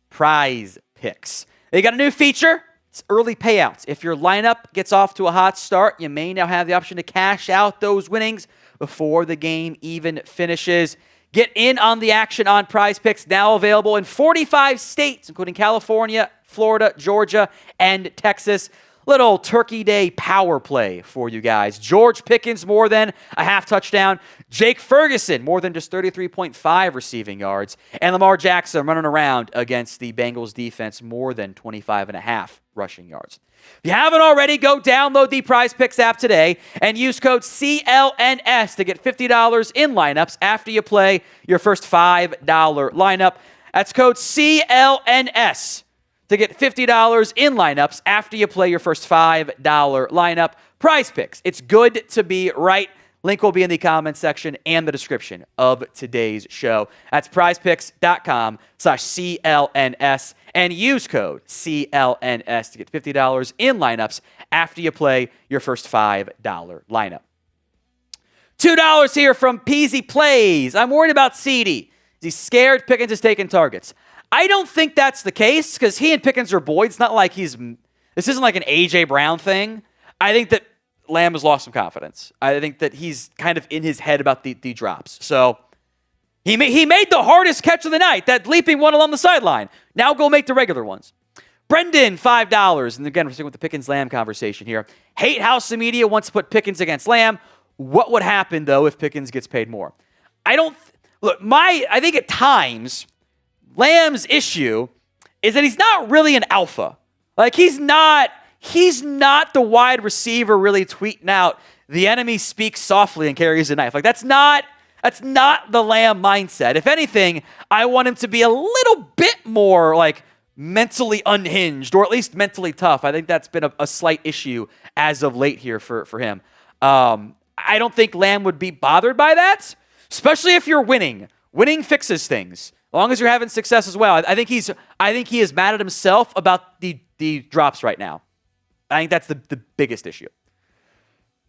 Prize Picks. They got a new feature. It's early payouts. If your lineup gets off to a hot start, you may now have the option to cash out those winnings before the game even finishes. Get in on the action on Prize Picks, now available in 45 states, including California, Florida, Georgia, and Texas. little Turkey Day power play for you guys. George Pickens more than a half touchdown. Jake Ferguson more than just 33.5 receiving yards. And Lamar Jackson running around against the Bengals defense more than 25.5 rushing yards. If you haven't already, go download the Prize Picks app today and use code CLNS to get $50 in lineups after you play your first $5 lineup. That's code CLNS to get $50 in lineups after you play your first $5 lineup. Prize Picks. It's good to be right. Link will be in the comments section and the description of today's show. That's prizepicks.com/CLNS and use code CLNS to get $50 in lineups after you play your first $5 lineup. $2 here from Peasy Plays. I'm worried about CD. He's scared Pickens is taking targets. I don't think that's the case because he and Pickens are boys. It's not like this isn't like an A.J. Brown thing. I think that Lamb has lost some confidence. I think that he's kind of in his head about the drops. So he made the hardest catch of the night, that leaping one along the sideline. Now go make the regular ones. Brendan, $5. And again, we're sticking with the Pickens-Lamb conversation here. Hate House of Media wants to put Pickens against Lamb. What would happen, though, if Pickens gets paid more? I think at times Lamb's issue is that he's not really an alpha. Like, he's not the wide receiver really tweeting out, the enemy speaks softly and carries a knife. Like, that's not the Lamb mindset. If anything, I want him to be a little bit more like mentally unhinged, or at least mentally tough. I think that's been a slight issue as of late here for him. I don't think Lamb would be bothered by that, especially if you're winning. Winning fixes things. As long as you're having success as well. I think he is mad at himself about the drops right now. I think that's the biggest issue.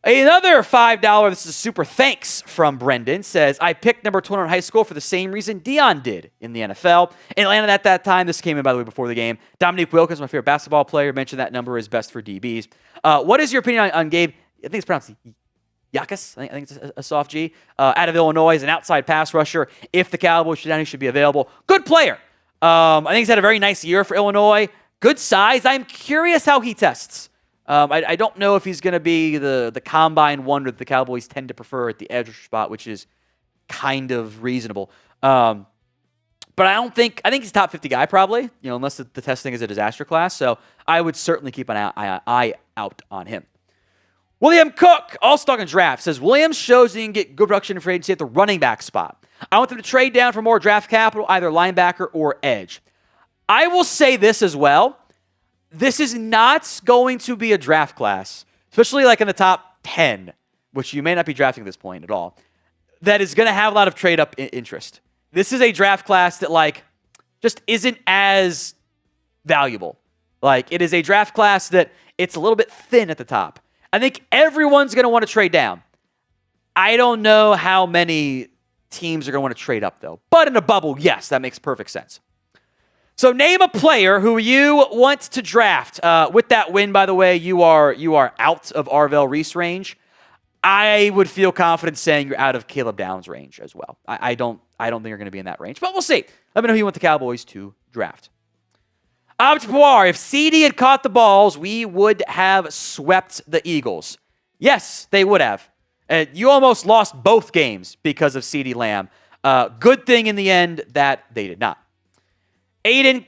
Another $5, this is a super thanks from Brendan, says, I picked number 200 in high school for the same reason Dion did in the NFL. In Atlanta at that time, this came in, by the way, before the game. Dominique Wilkins, my favorite basketball player, mentioned that number is best for DBs. What is your opinion on Gabe? I think it's pronounced Yakas. I think it's a soft G. Out of Illinois, as an outside pass rusher. If the Cowboys should be available. Good player. I think he's had a very nice year for Illinois. Good size. I'm curious how he tests. I don't know if he's going to be the combine wonder that the Cowboys tend to prefer at the edge spot, which is kind of reasonable. But I think he's a top 50 guy probably, unless the testing is a disaster class. So I would certainly keep an eye out on him. William Cook, also talking draft, says, Williams shows he can get good production in free agency at the running back spot. I want them to trade down for more draft capital, either linebacker or edge. I will say this as well. This is not going to be a draft class, especially like in the top 10, which you may not be drafting at this point at all, that is going to have a lot of trade-up interest. This is a draft class that, just isn't as valuable. It is a draft class that it's a little bit thin at the top. I think everyone's going to want to trade down. I don't know how many teams are going to want to trade up, though. But in a bubble, yes, that makes perfect sense. So name a player who you want to draft. With that win, by the way, you are out of Arvell Reese range. I would feel confident saying you're out of Caleb Downs range as well. I don't think you're going to be in that range, but we'll see. Let me know who you want the Cowboys to draft. Poir, if CD had caught the balls, we would have swept the Eagles. Yes, they would have. You almost lost both games because of CD Lamb. Good thing in the end that they did not. Aiden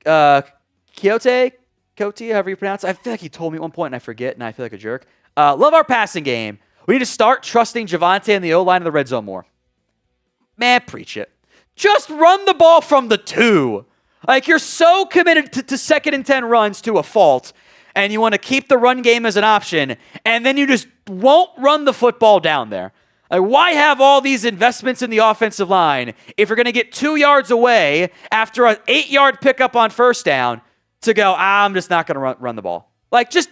Cote, however you pronounce it. I feel like he told me at one point and I forget, and I feel like a jerk. Love our passing game. We need to start trusting Javonte and the O-line in the red zone more. Man, preach it. Just run the ball from the 2. You're so committed to 2nd and 10 runs to a fault, and you want to keep the run game as an option, and then you just won't run the football down there. Why have all these investments in the offensive line if you're going to get 2 yards away after an 8-yard pickup on first down to go, I'm just not going to run the ball? Just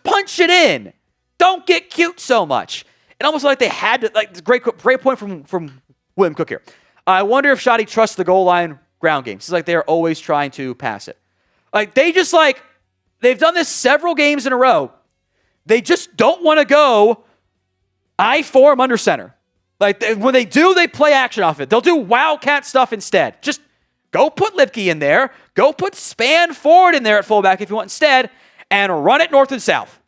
punch it in. Don't get cute so much. It almost like they had to, great point from William Cook here. I wonder if Shoddy trusts the goal line ground game. It's like they're always trying to pass it. They've done this several games in a row. They just don't want to go I form under center. When they do, they play action off it. They'll do wildcat stuff instead. Just go put Lipke in there. Go put Span Ford in there at fullback if you want instead. and run it north and south.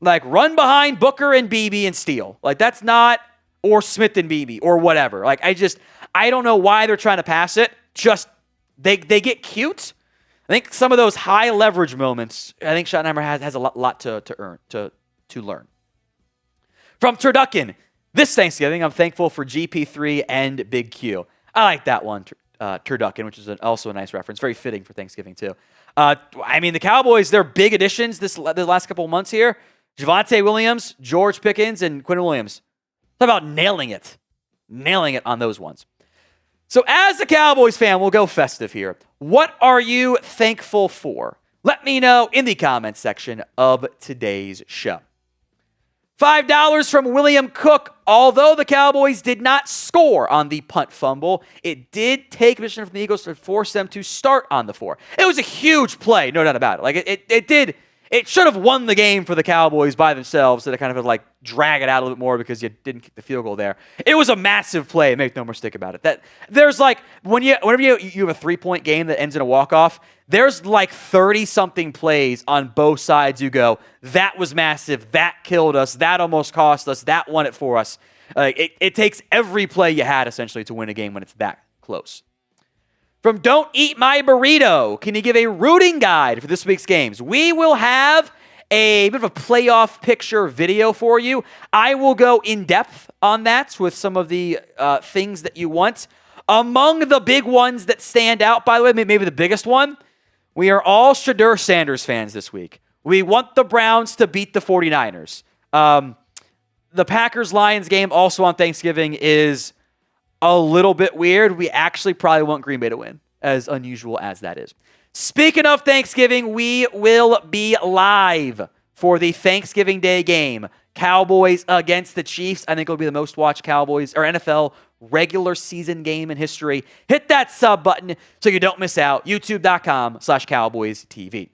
Like, run behind Booker and Beebe and Steele. Like, that's not, or Smith and Beebe, or whatever. Like, I don't know why they're trying to pass it. Just, they get cute. I think some of those high leverage moments, I think Schottenheimer has a lot to learn. From Turducken, this Thanksgiving, I'm thankful for GP3 and Big Q. I like that one, Turducken, which is also a nice reference. Very fitting for Thanksgiving, too. I mean, the Cowboys, they're big additions the last couple of months here. Javonte Williams, George Pickens, and Quinnen Willaims. Talk about nailing it. Nailing it on those ones. So as a Cowboys fan, we'll go festive here. What are you thankful for? Let me know in the comments section of today's show. $5 from William Cook. Although the Cowboys did not score on the punt fumble, it did take possession from the Eagles to force them to start on the 4. It was a huge play, no doubt about it. Like it should have won the game for the Cowboys by themselves, so they kind of like drag it out a little bit more because you didn't kick the field goal there. It was a massive play. Make no mistake about it. That there's like whenever you have a 3-point game that ends in a walk-off, there's like 30-something plays on both sides. You go, that was massive. That killed us. That almost cost us. That won it for us. It takes every play you had essentially to win a game when it's that close. From Don't Eat My Burrito, can you give a rooting guide for this week's games? We will have a bit of a playoff picture video for you. I will go in depth on that with some of the things that you want. Among the big ones that stand out, by the way, maybe the biggest one, we are all Shedeur Sanders fans this week. We want the Browns to beat the 49ers. The Packers-Lions game also on Thanksgiving is a little bit weird. We actually probably want Green Bay to win, as unusual as that is. Speaking of Thanksgiving, we will be live for the Thanksgiving Day game. Cowboys against the Chiefs. I think it'll be the most watched Cowboys or NFL regular season game in history. Hit that sub button so you don't miss out. YouTube.com/CowboysTV.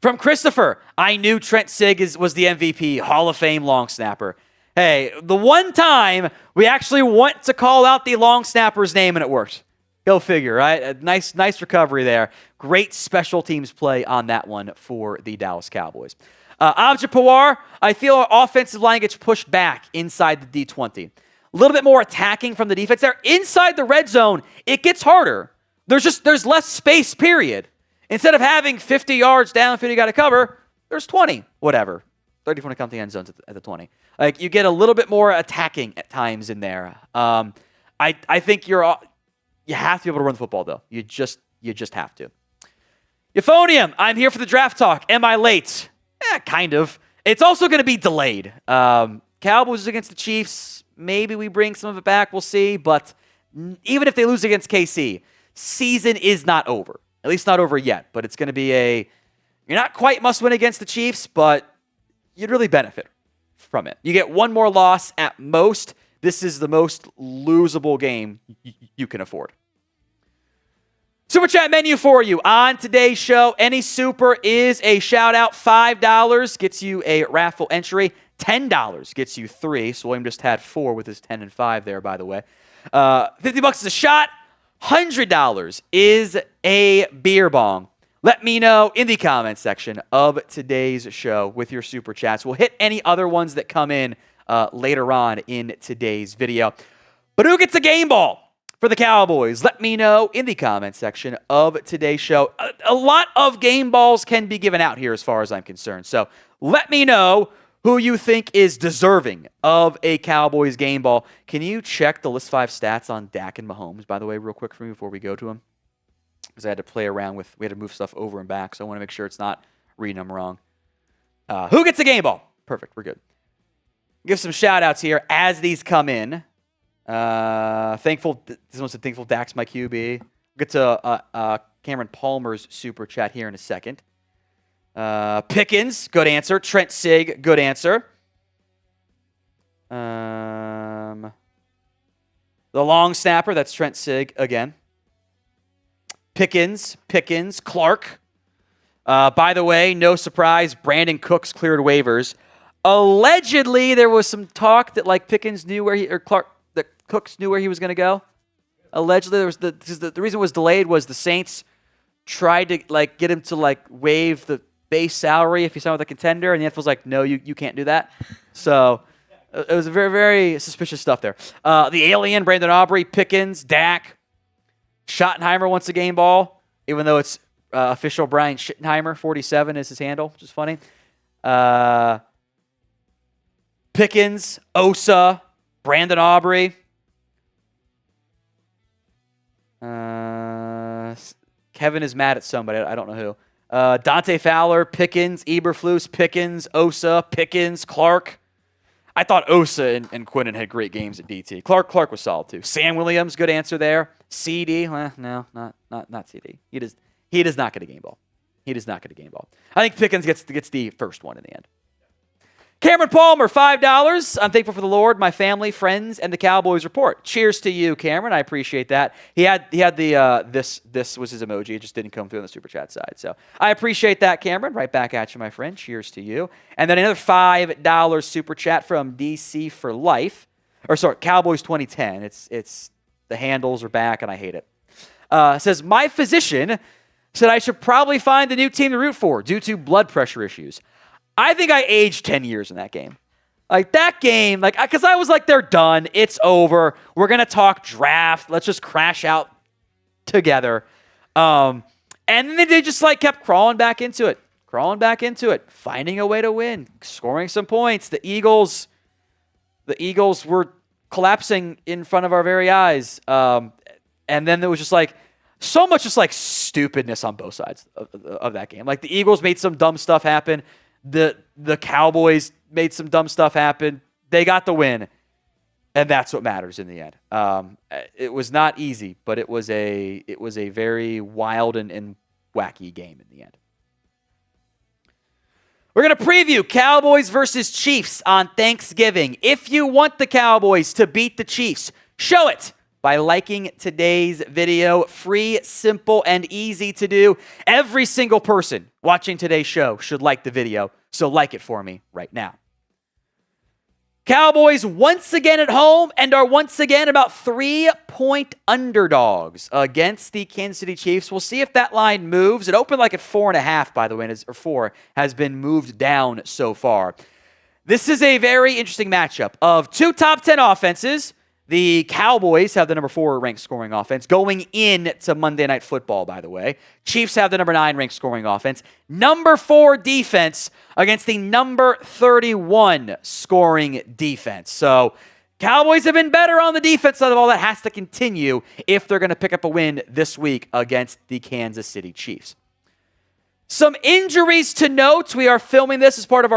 From Christopher, I knew Trent Sieg was the MVP, Hall of Fame long snapper. Hey, the one time we actually want to call out the long snapper's name and it worked. Go figure, right? A nice recovery there. Great special teams play on that one for the Dallas Cowboys. Abja Pawar, I feel our offensive line gets pushed back inside the D20. A little bit more attacking from the defense there. Inside the red zone, it gets harder. There's less space, period. Instead of having 50 yards downfield you got to cover, there's 20, whatever. 30 when it comes to the end zones at the 20. Like, you get a little bit more attacking at times in there. I think you have to be able to run the football, though. You just have to. Euphonium, I'm here for the draft talk. Am I late? Kind of. It's also going to be delayed. Cowboys against the Chiefs. Maybe we bring some of it back. We'll see. But even if they lose against KC, season is not over. At least not over yet. But it's going to be you're not quite must win against the Chiefs, but you'd really benefit from it. You get one more loss at most. This is the most losable game you can afford. Super chat menu for you on today's show. Any super is a shout out. $5 gets you a raffle entry. $10 gets you 3. So William just had 4 with his 10 and 5 there, by the way. $50 is a shot. $100 is a beer bong. Let me know in the comments section of today's show with your super chats. We'll hit any other ones that come in later on in today's video. But who gets a game ball for the Cowboys? Let me know in the comments section of today's show. A lot of game balls can be given out here as far as I'm concerned. So let me know who you think is deserving of a Cowboys game ball. Can you check the List 5 stats on Dak and Mahomes, by the way, real quick for me before we go to them? Because I had to play around we had to move stuff over and back, so I want to make sure it's not reading them wrong. Who gets a game ball? Perfect, we're good. Give some shout-outs here as these come in. Thankful Dak's my QB. We'll get to Cameron Palmer's super chat here in a second. Pickens, good answer. Trent Sieg, good answer. The long snapper, that's Trent Sieg again. Pickens, Clark. By the way, no surprise, Brandon Cooks cleared waivers. Allegedly, there was some talk that Pickens knew that Cooks knew where he was going to go. Allegedly, there was the reason it was delayed was the Saints tried to get him to waive the base salary if you sign with a contender, and the NFL's like, no, you can't do that. So it was very, very suspicious stuff there. The alien, Brandon Aubrey, Pickens, Dak, Schottenheimer wants a game ball, even though it's official Brian Schottenheimer, 47 is his handle, which is funny. Pickens, Osa, Brandon Aubrey. Kevin is mad at somebody. I don't know who. Dante Fowler, Pickens, Eberflus, Pickens, Osa, Pickens, Clark. I thought Osa and Quinnen had great games at DT. Clark was solid too. Sam Williams, good answer there. CD, no, not CD. He does not get a game ball. He does not get a game ball. I think Pickens gets the first one in the end. Cameron Palmer, $5. I'm thankful for the Lord, my family, friends, and the Cowboys Report. Cheers to you, Cameron. I appreciate that. He had the this was his emoji. It just didn't come through on the super chat side. So I appreciate that, Cameron. Right back at you, my friend. Cheers to you. And then another $5 super chat from DC for Life, Cowboys 2010. It's the handles are back, and I hate it. Says my physician said I should probably find a new team to root for due to blood pressure issues. I think I aged 10 years in that game. Like, that game, because I was like, they're done. It's over. We're going to talk draft. Let's just crash out together. And then they just, kept crawling back into it, finding a way to win, scoring some points. The Eagles were collapsing in front of our very eyes. And then there was just, so much stupidness on both sides of that game. The Eagles made some dumb stuff happen. The Cowboys made some dumb stuff happen. They got the win, and that's what matters in the end. It was not easy, but it was a very wild and wacky game in the end. We're going to preview Cowboys versus Chiefs on Thanksgiving. If you want the Cowboys to beat the Chiefs, show it by liking today's video. Free, simple, and easy to do. Every single person watching today's show should like the video, so like it for me right now. Cowboys once again at home and are once again about 3-point underdogs against the Kansas City Chiefs. We'll see if that line moves. It opened at 4.5, by the way, or 4 has been moved down so far. This is a very interesting matchup of two top 10 offenses. The Cowboys have the number 4 ranked scoring offense going into Monday Night Football, by the way. Chiefs have the number 9 ranked scoring offense. Number 4 defense against the number 31 scoring defense. So Cowboys have been better on the defense side of all that. Has to continue if they're going to pick up a win this week against the Kansas City Chiefs. Some injuries to note. We are filming this as part of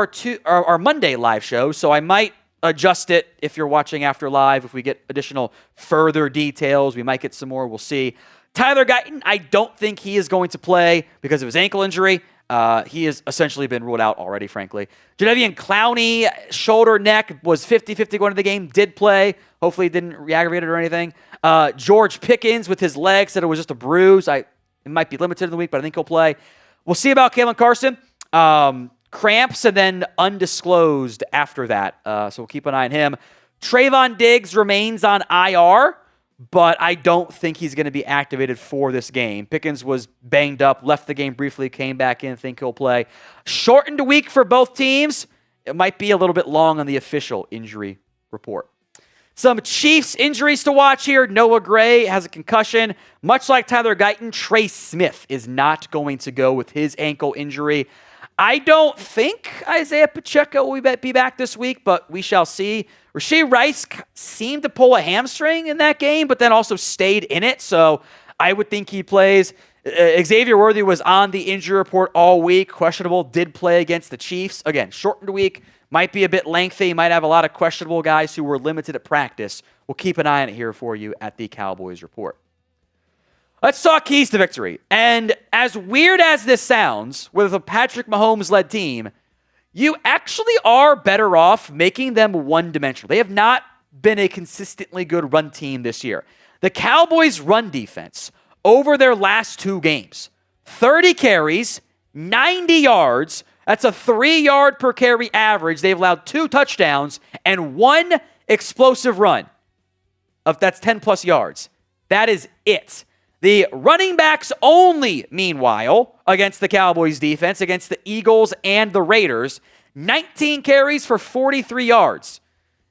our Monday live show, so I might adjust it if you're watching after live. If we get additional further details, we might get some more. We'll see. Tyler Guyton, I don't think he is going to play because of his ankle injury. He has essentially been ruled out already, frankly. Jadeveon Clowney, shoulder, neck, was 50-50 going to the game, did play. Hopefully he didn't re-aggravate it or anything. George Pickens with his leg said it was just a bruise. It might be limited in the week, but I think he'll play. We'll see about Kalen Carson. Cramps and then undisclosed after that. So we'll keep an eye on him. Trayvon Diggs remains on IR, but I don't think he's going to be activated for this game. Pickens was banged up, left the game briefly, came back in, think he'll play. Shortened week for both teams. It might be a little bit long on the official injury report. Some Chiefs injuries to watch here. Noah Gray has a concussion. Much like Tyler Guyton, Trey Smith is not going to go with his ankle injury. I don't think Isaiah Pacheco will be back this week, but we shall see. Rashee Rice seemed to pull a hamstring in that game, but then also stayed in it, so I would think he plays. Xavier Worthy was on the injury report all week. Questionable, did play against the Chiefs. Again, shortened week, might be a bit lengthy, might have a lot of questionable guys who were limited at practice. We'll keep an eye on it here for you at the Cowboys Report. Let's talk keys to victory. And as weird as this sounds, with a Patrick Mahomes-led team, you actually are better off making them one-dimensional. They have not been a consistently good run team this year. The Cowboys' run defense over their last 2 games, 30 carries, 90 yards. That's a 3-yard per carry average. They've allowed 2 touchdowns and 1 explosive run. That's 10-plus yards. That is it. The running backs only, meanwhile, against the Cowboys defense, against the Eagles and the Raiders, 19 carries for 43 yards.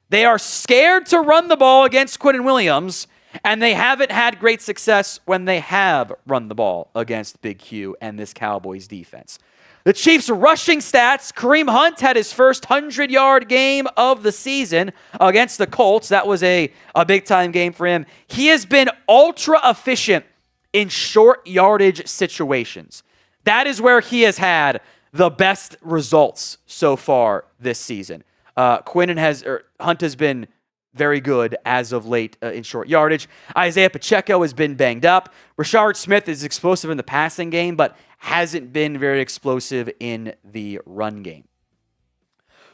They are scared to run the ball against Quinnen Willaims, and they haven't had great success when they have run the ball against Big Q and this Cowboys defense. The Chiefs' rushing stats, Kareem Hunt had his first 100-yard game of the season against the Colts. That was a big-time game for him. He has been ultra-efficient in short yardage situations. That is where he has had the best results so far this season. Hunt has been very good as of late in short yardage. Isaiah Pacheco has been banged up. Rashard Smith is explosive in the passing game, but hasn't been very explosive in the run game.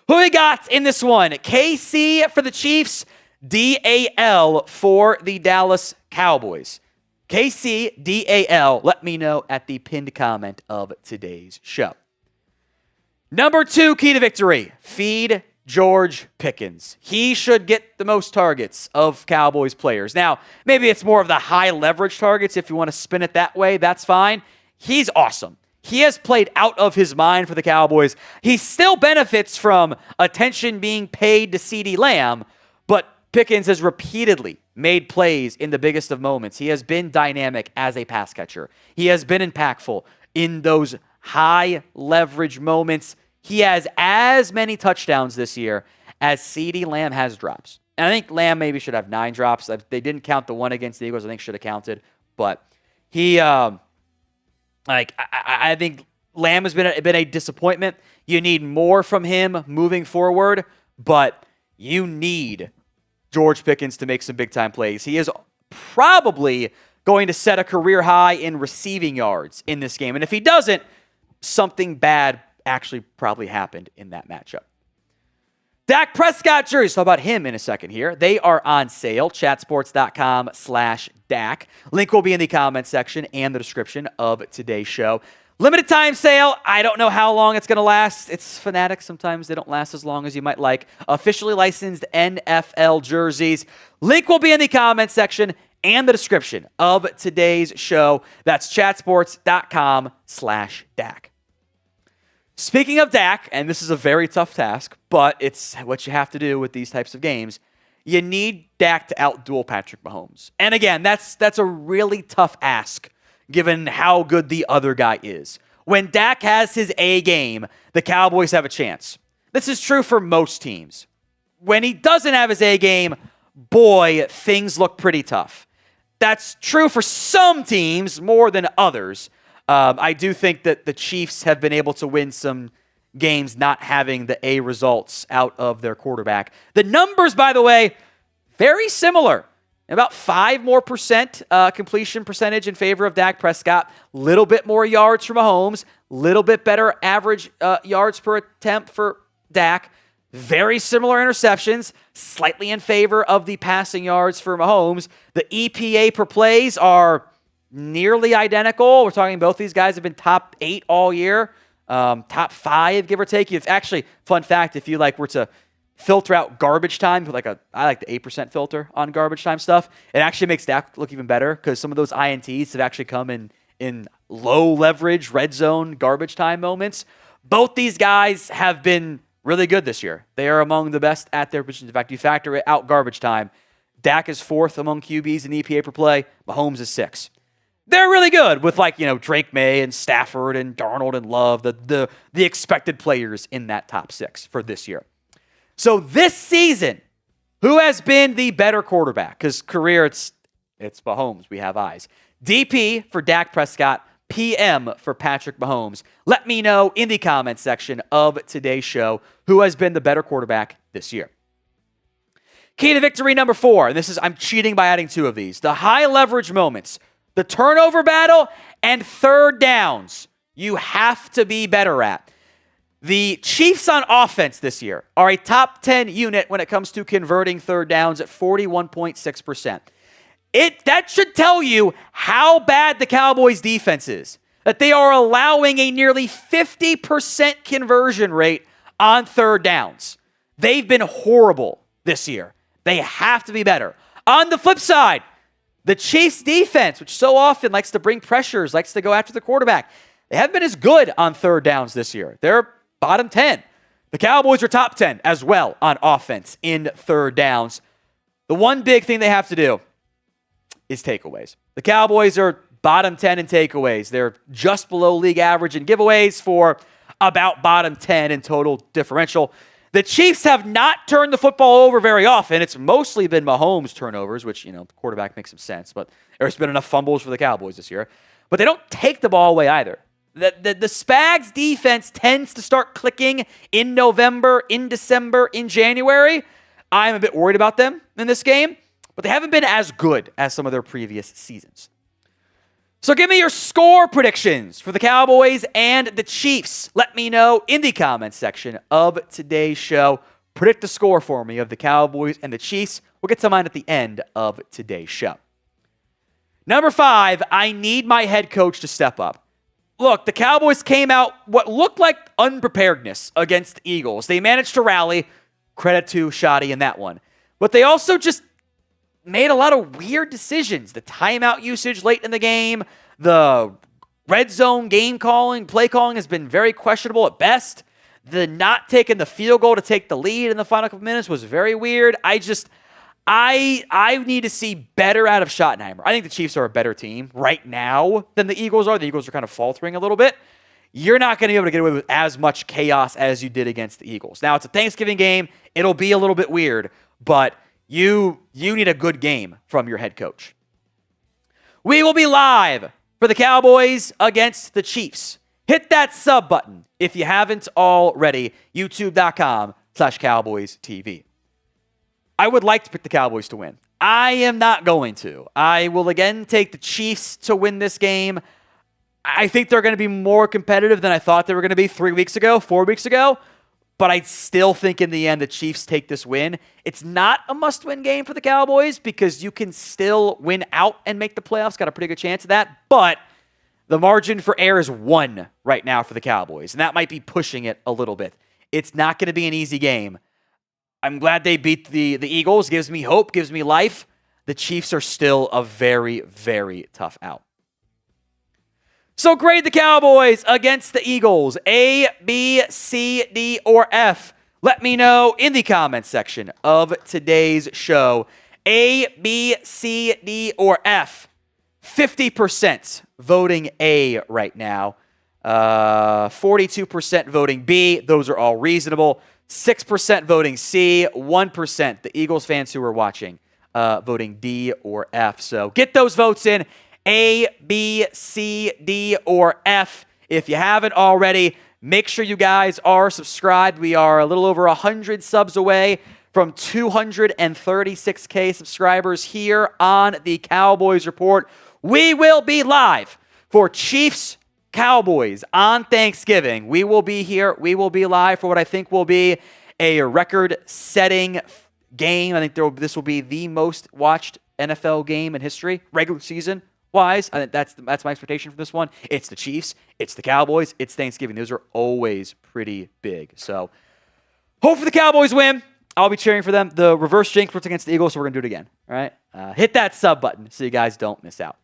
Who we got in this one? KC for the Chiefs, DAL for the Dallas Cowboys. KC, DAL, let me know at the pinned comment of today's show. Number 2 key to victory, feed George Pickens. He should get the most targets of Cowboys players. Now, maybe it's more of the high leverage targets. If you want to spin it that way, that's fine. He's awesome. He has played out of his mind for the Cowboys. He still benefits from attention being paid to CeeDee Lamb, but Pickens has repeatedly made plays in the biggest of moments. He has been dynamic as a pass catcher. He has been impactful in those high leverage moments. He has as many touchdowns this year as CeeDee Lamb has drops. And I think Lamb maybe should have 9 drops. They didn't count the one against the Eagles. I think should have counted. But he, I think Lamb has been a disappointment. You need more from him moving forward, but you need George Pickens to make some big-time plays. He is probably going to set a career high in receiving yards in this game. And if he doesn't, something bad actually probably happened in that matchup. Dak Prescott jerseys. How about him in a second here? They are on sale. Chatsports.com/Dak. Link will be in the comments section and the description of today's show. Limited time sale. I don't know how long it's going to last. It's Fanatics. Sometimes they don't last as long as you might like. Officially licensed NFL jerseys. Link will be in the comments section and the description of today's show. That's chatsports.com/Dak. Speaking of Dak, and this is a very tough task, but it's what you have to do with these types of games, you need Dak to outduel Patrick Mahomes. And again, that's a really tough ask given how good the other guy is. When Dak has his A game, the Cowboys have a chance. This is true for most teams. When he doesn't have his A game, boy, things look pretty tough. That's true for some teams more than others. I do think that the Chiefs have been able to win some games not having the A results out of their quarterback. The numbers, by the way, very similar. About 5% more completion percentage in favor of Dak Prescott. Little bit more yards for Mahomes. Little bit better average yards per attempt for Dak. Very similar interceptions. Slightly in favor of the passing yards for Mahomes. The EPA per plays are nearly identical. We're talking both these guys have been top 8 all year. Top 5, give or take. It's actually, fun fact, if you were to filter out garbage time, I like the 8% filter on garbage time stuff. It actually makes Dak look even better because some of those INTs have actually come in low leverage, red zone, garbage time moments. Both these guys have been really good this year. They are among the best at their positions. In fact, you factor out garbage time, Dak is 4th among QBs in EPA per play. Mahomes is 6th. They're really good with Drake May and Stafford and Darnold and Love, the expected players in that top 6 for this year. So this season, who has been the better quarterback? Because career, it's Mahomes. We have eyes. DP for Dak Prescott, PM for Patrick Mahomes. Let me know in the comments section of today's show who has been the better quarterback this year. Key to victory number 4, and I'm cheating by adding 2 of these. The high leverage moments, the turnover battle, and third downs. You have to be better at. The Chiefs on offense this year are a top 10 unit when it comes to converting third downs at 41.6%. That should tell you how bad the Cowboys defense is. That they are allowing a nearly 50% conversion rate on third downs. They've been horrible this year. They have to be better. On the flip side, The Chiefs defense, which so often likes to bring pressures, likes to go after the quarterback, they haven't been as good on third downs this year. They're bottom 10. The Cowboys are top 10 as well on offense in third downs. The one big thing they have to do is takeaways. The Cowboys are bottom 10 in takeaways. They're just below league average in giveaways for about bottom 10 in total differential. The Chiefs have not turned the football over very often. It's mostly been Mahomes turnovers, which, the quarterback makes some sense, but there's been enough fumbles for the Cowboys this year. But they don't take the ball away either. The Spags defense tends to start clicking in November, in December, in January. I'm a bit worried about them in this game, but they haven't been as good as some of their previous seasons. So give me your score predictions for the Cowboys and the Chiefs. Let me know in the comments section of today's show. Predict the score for me of the Cowboys and the Chiefs. We'll get to mine at the end of today's show. Number 5, I need my head coach to step up. Look, the Cowboys came out what looked like unpreparedness against the Eagles. They managed to rally. Credit to Shoddy in that one. But they also just made a lot of weird decisions. The timeout usage late in the game, the red zone game calling, play calling has been very questionable at best. The not taking the field goal to take the lead in the final couple minutes was very weird. I need to see better out of Schottenheimer. I think the Chiefs are a better team right now than the Eagles are. The Eagles are kind of faltering a little bit. You're not going to be able to get away with as much chaos as you did against the Eagles. Now, it's a Thanksgiving game. It'll be a little bit weird, but you need a good game from your head coach. We will be live for the Cowboys against the Chiefs. Hit that sub button if you haven't already. YouTube.com/CowboysTV. I would like to pick the Cowboys to win. I am not going to. I will again take the Chiefs to win this game. I think they're going to be more competitive than I thought they were going to be 4 weeks ago. But I still think in the end the Chiefs take this win. It's not a must-win game for the Cowboys because you can still win out and make the playoffs. Got a pretty good chance of that. But the margin for error is 1 right now for the Cowboys. And that might be pushing it a little bit. It's not going to be an easy game. I'm glad they beat the Eagles. Gives me hope, gives me life. The Chiefs are still a very, very tough out. So grade the Cowboys against the Eagles. A, B, C, D, or F. Let me know in the comments section of today's show. A, B, C, D, or F. 50% voting A right now. 42% voting B. Those are all reasonable. 6% voting C. 1%, the Eagles fans who are watching, voting D or F. So get those votes in. A, B, C, D, or F. If you haven't already, make sure you guys are subscribed. We are a little over 100 subs away from 236K subscribers here on the Cowboys Report. We will be live for Chiefs Cowboys on Thanksgiving. We will be here. We will be live for what I think will be a record-setting game. I think this will be the most watched NFL game in history, regular season wise. I think that's my expectation for this one. It's the Chiefs, it's the Cowboys, it's Thanksgiving. Those are always pretty big. So hope for the Cowboys win. I'll be cheering for them. The reverse jinx works against the Eagles, so we're going to do it again. All right? Hit that sub button so you guys don't miss out.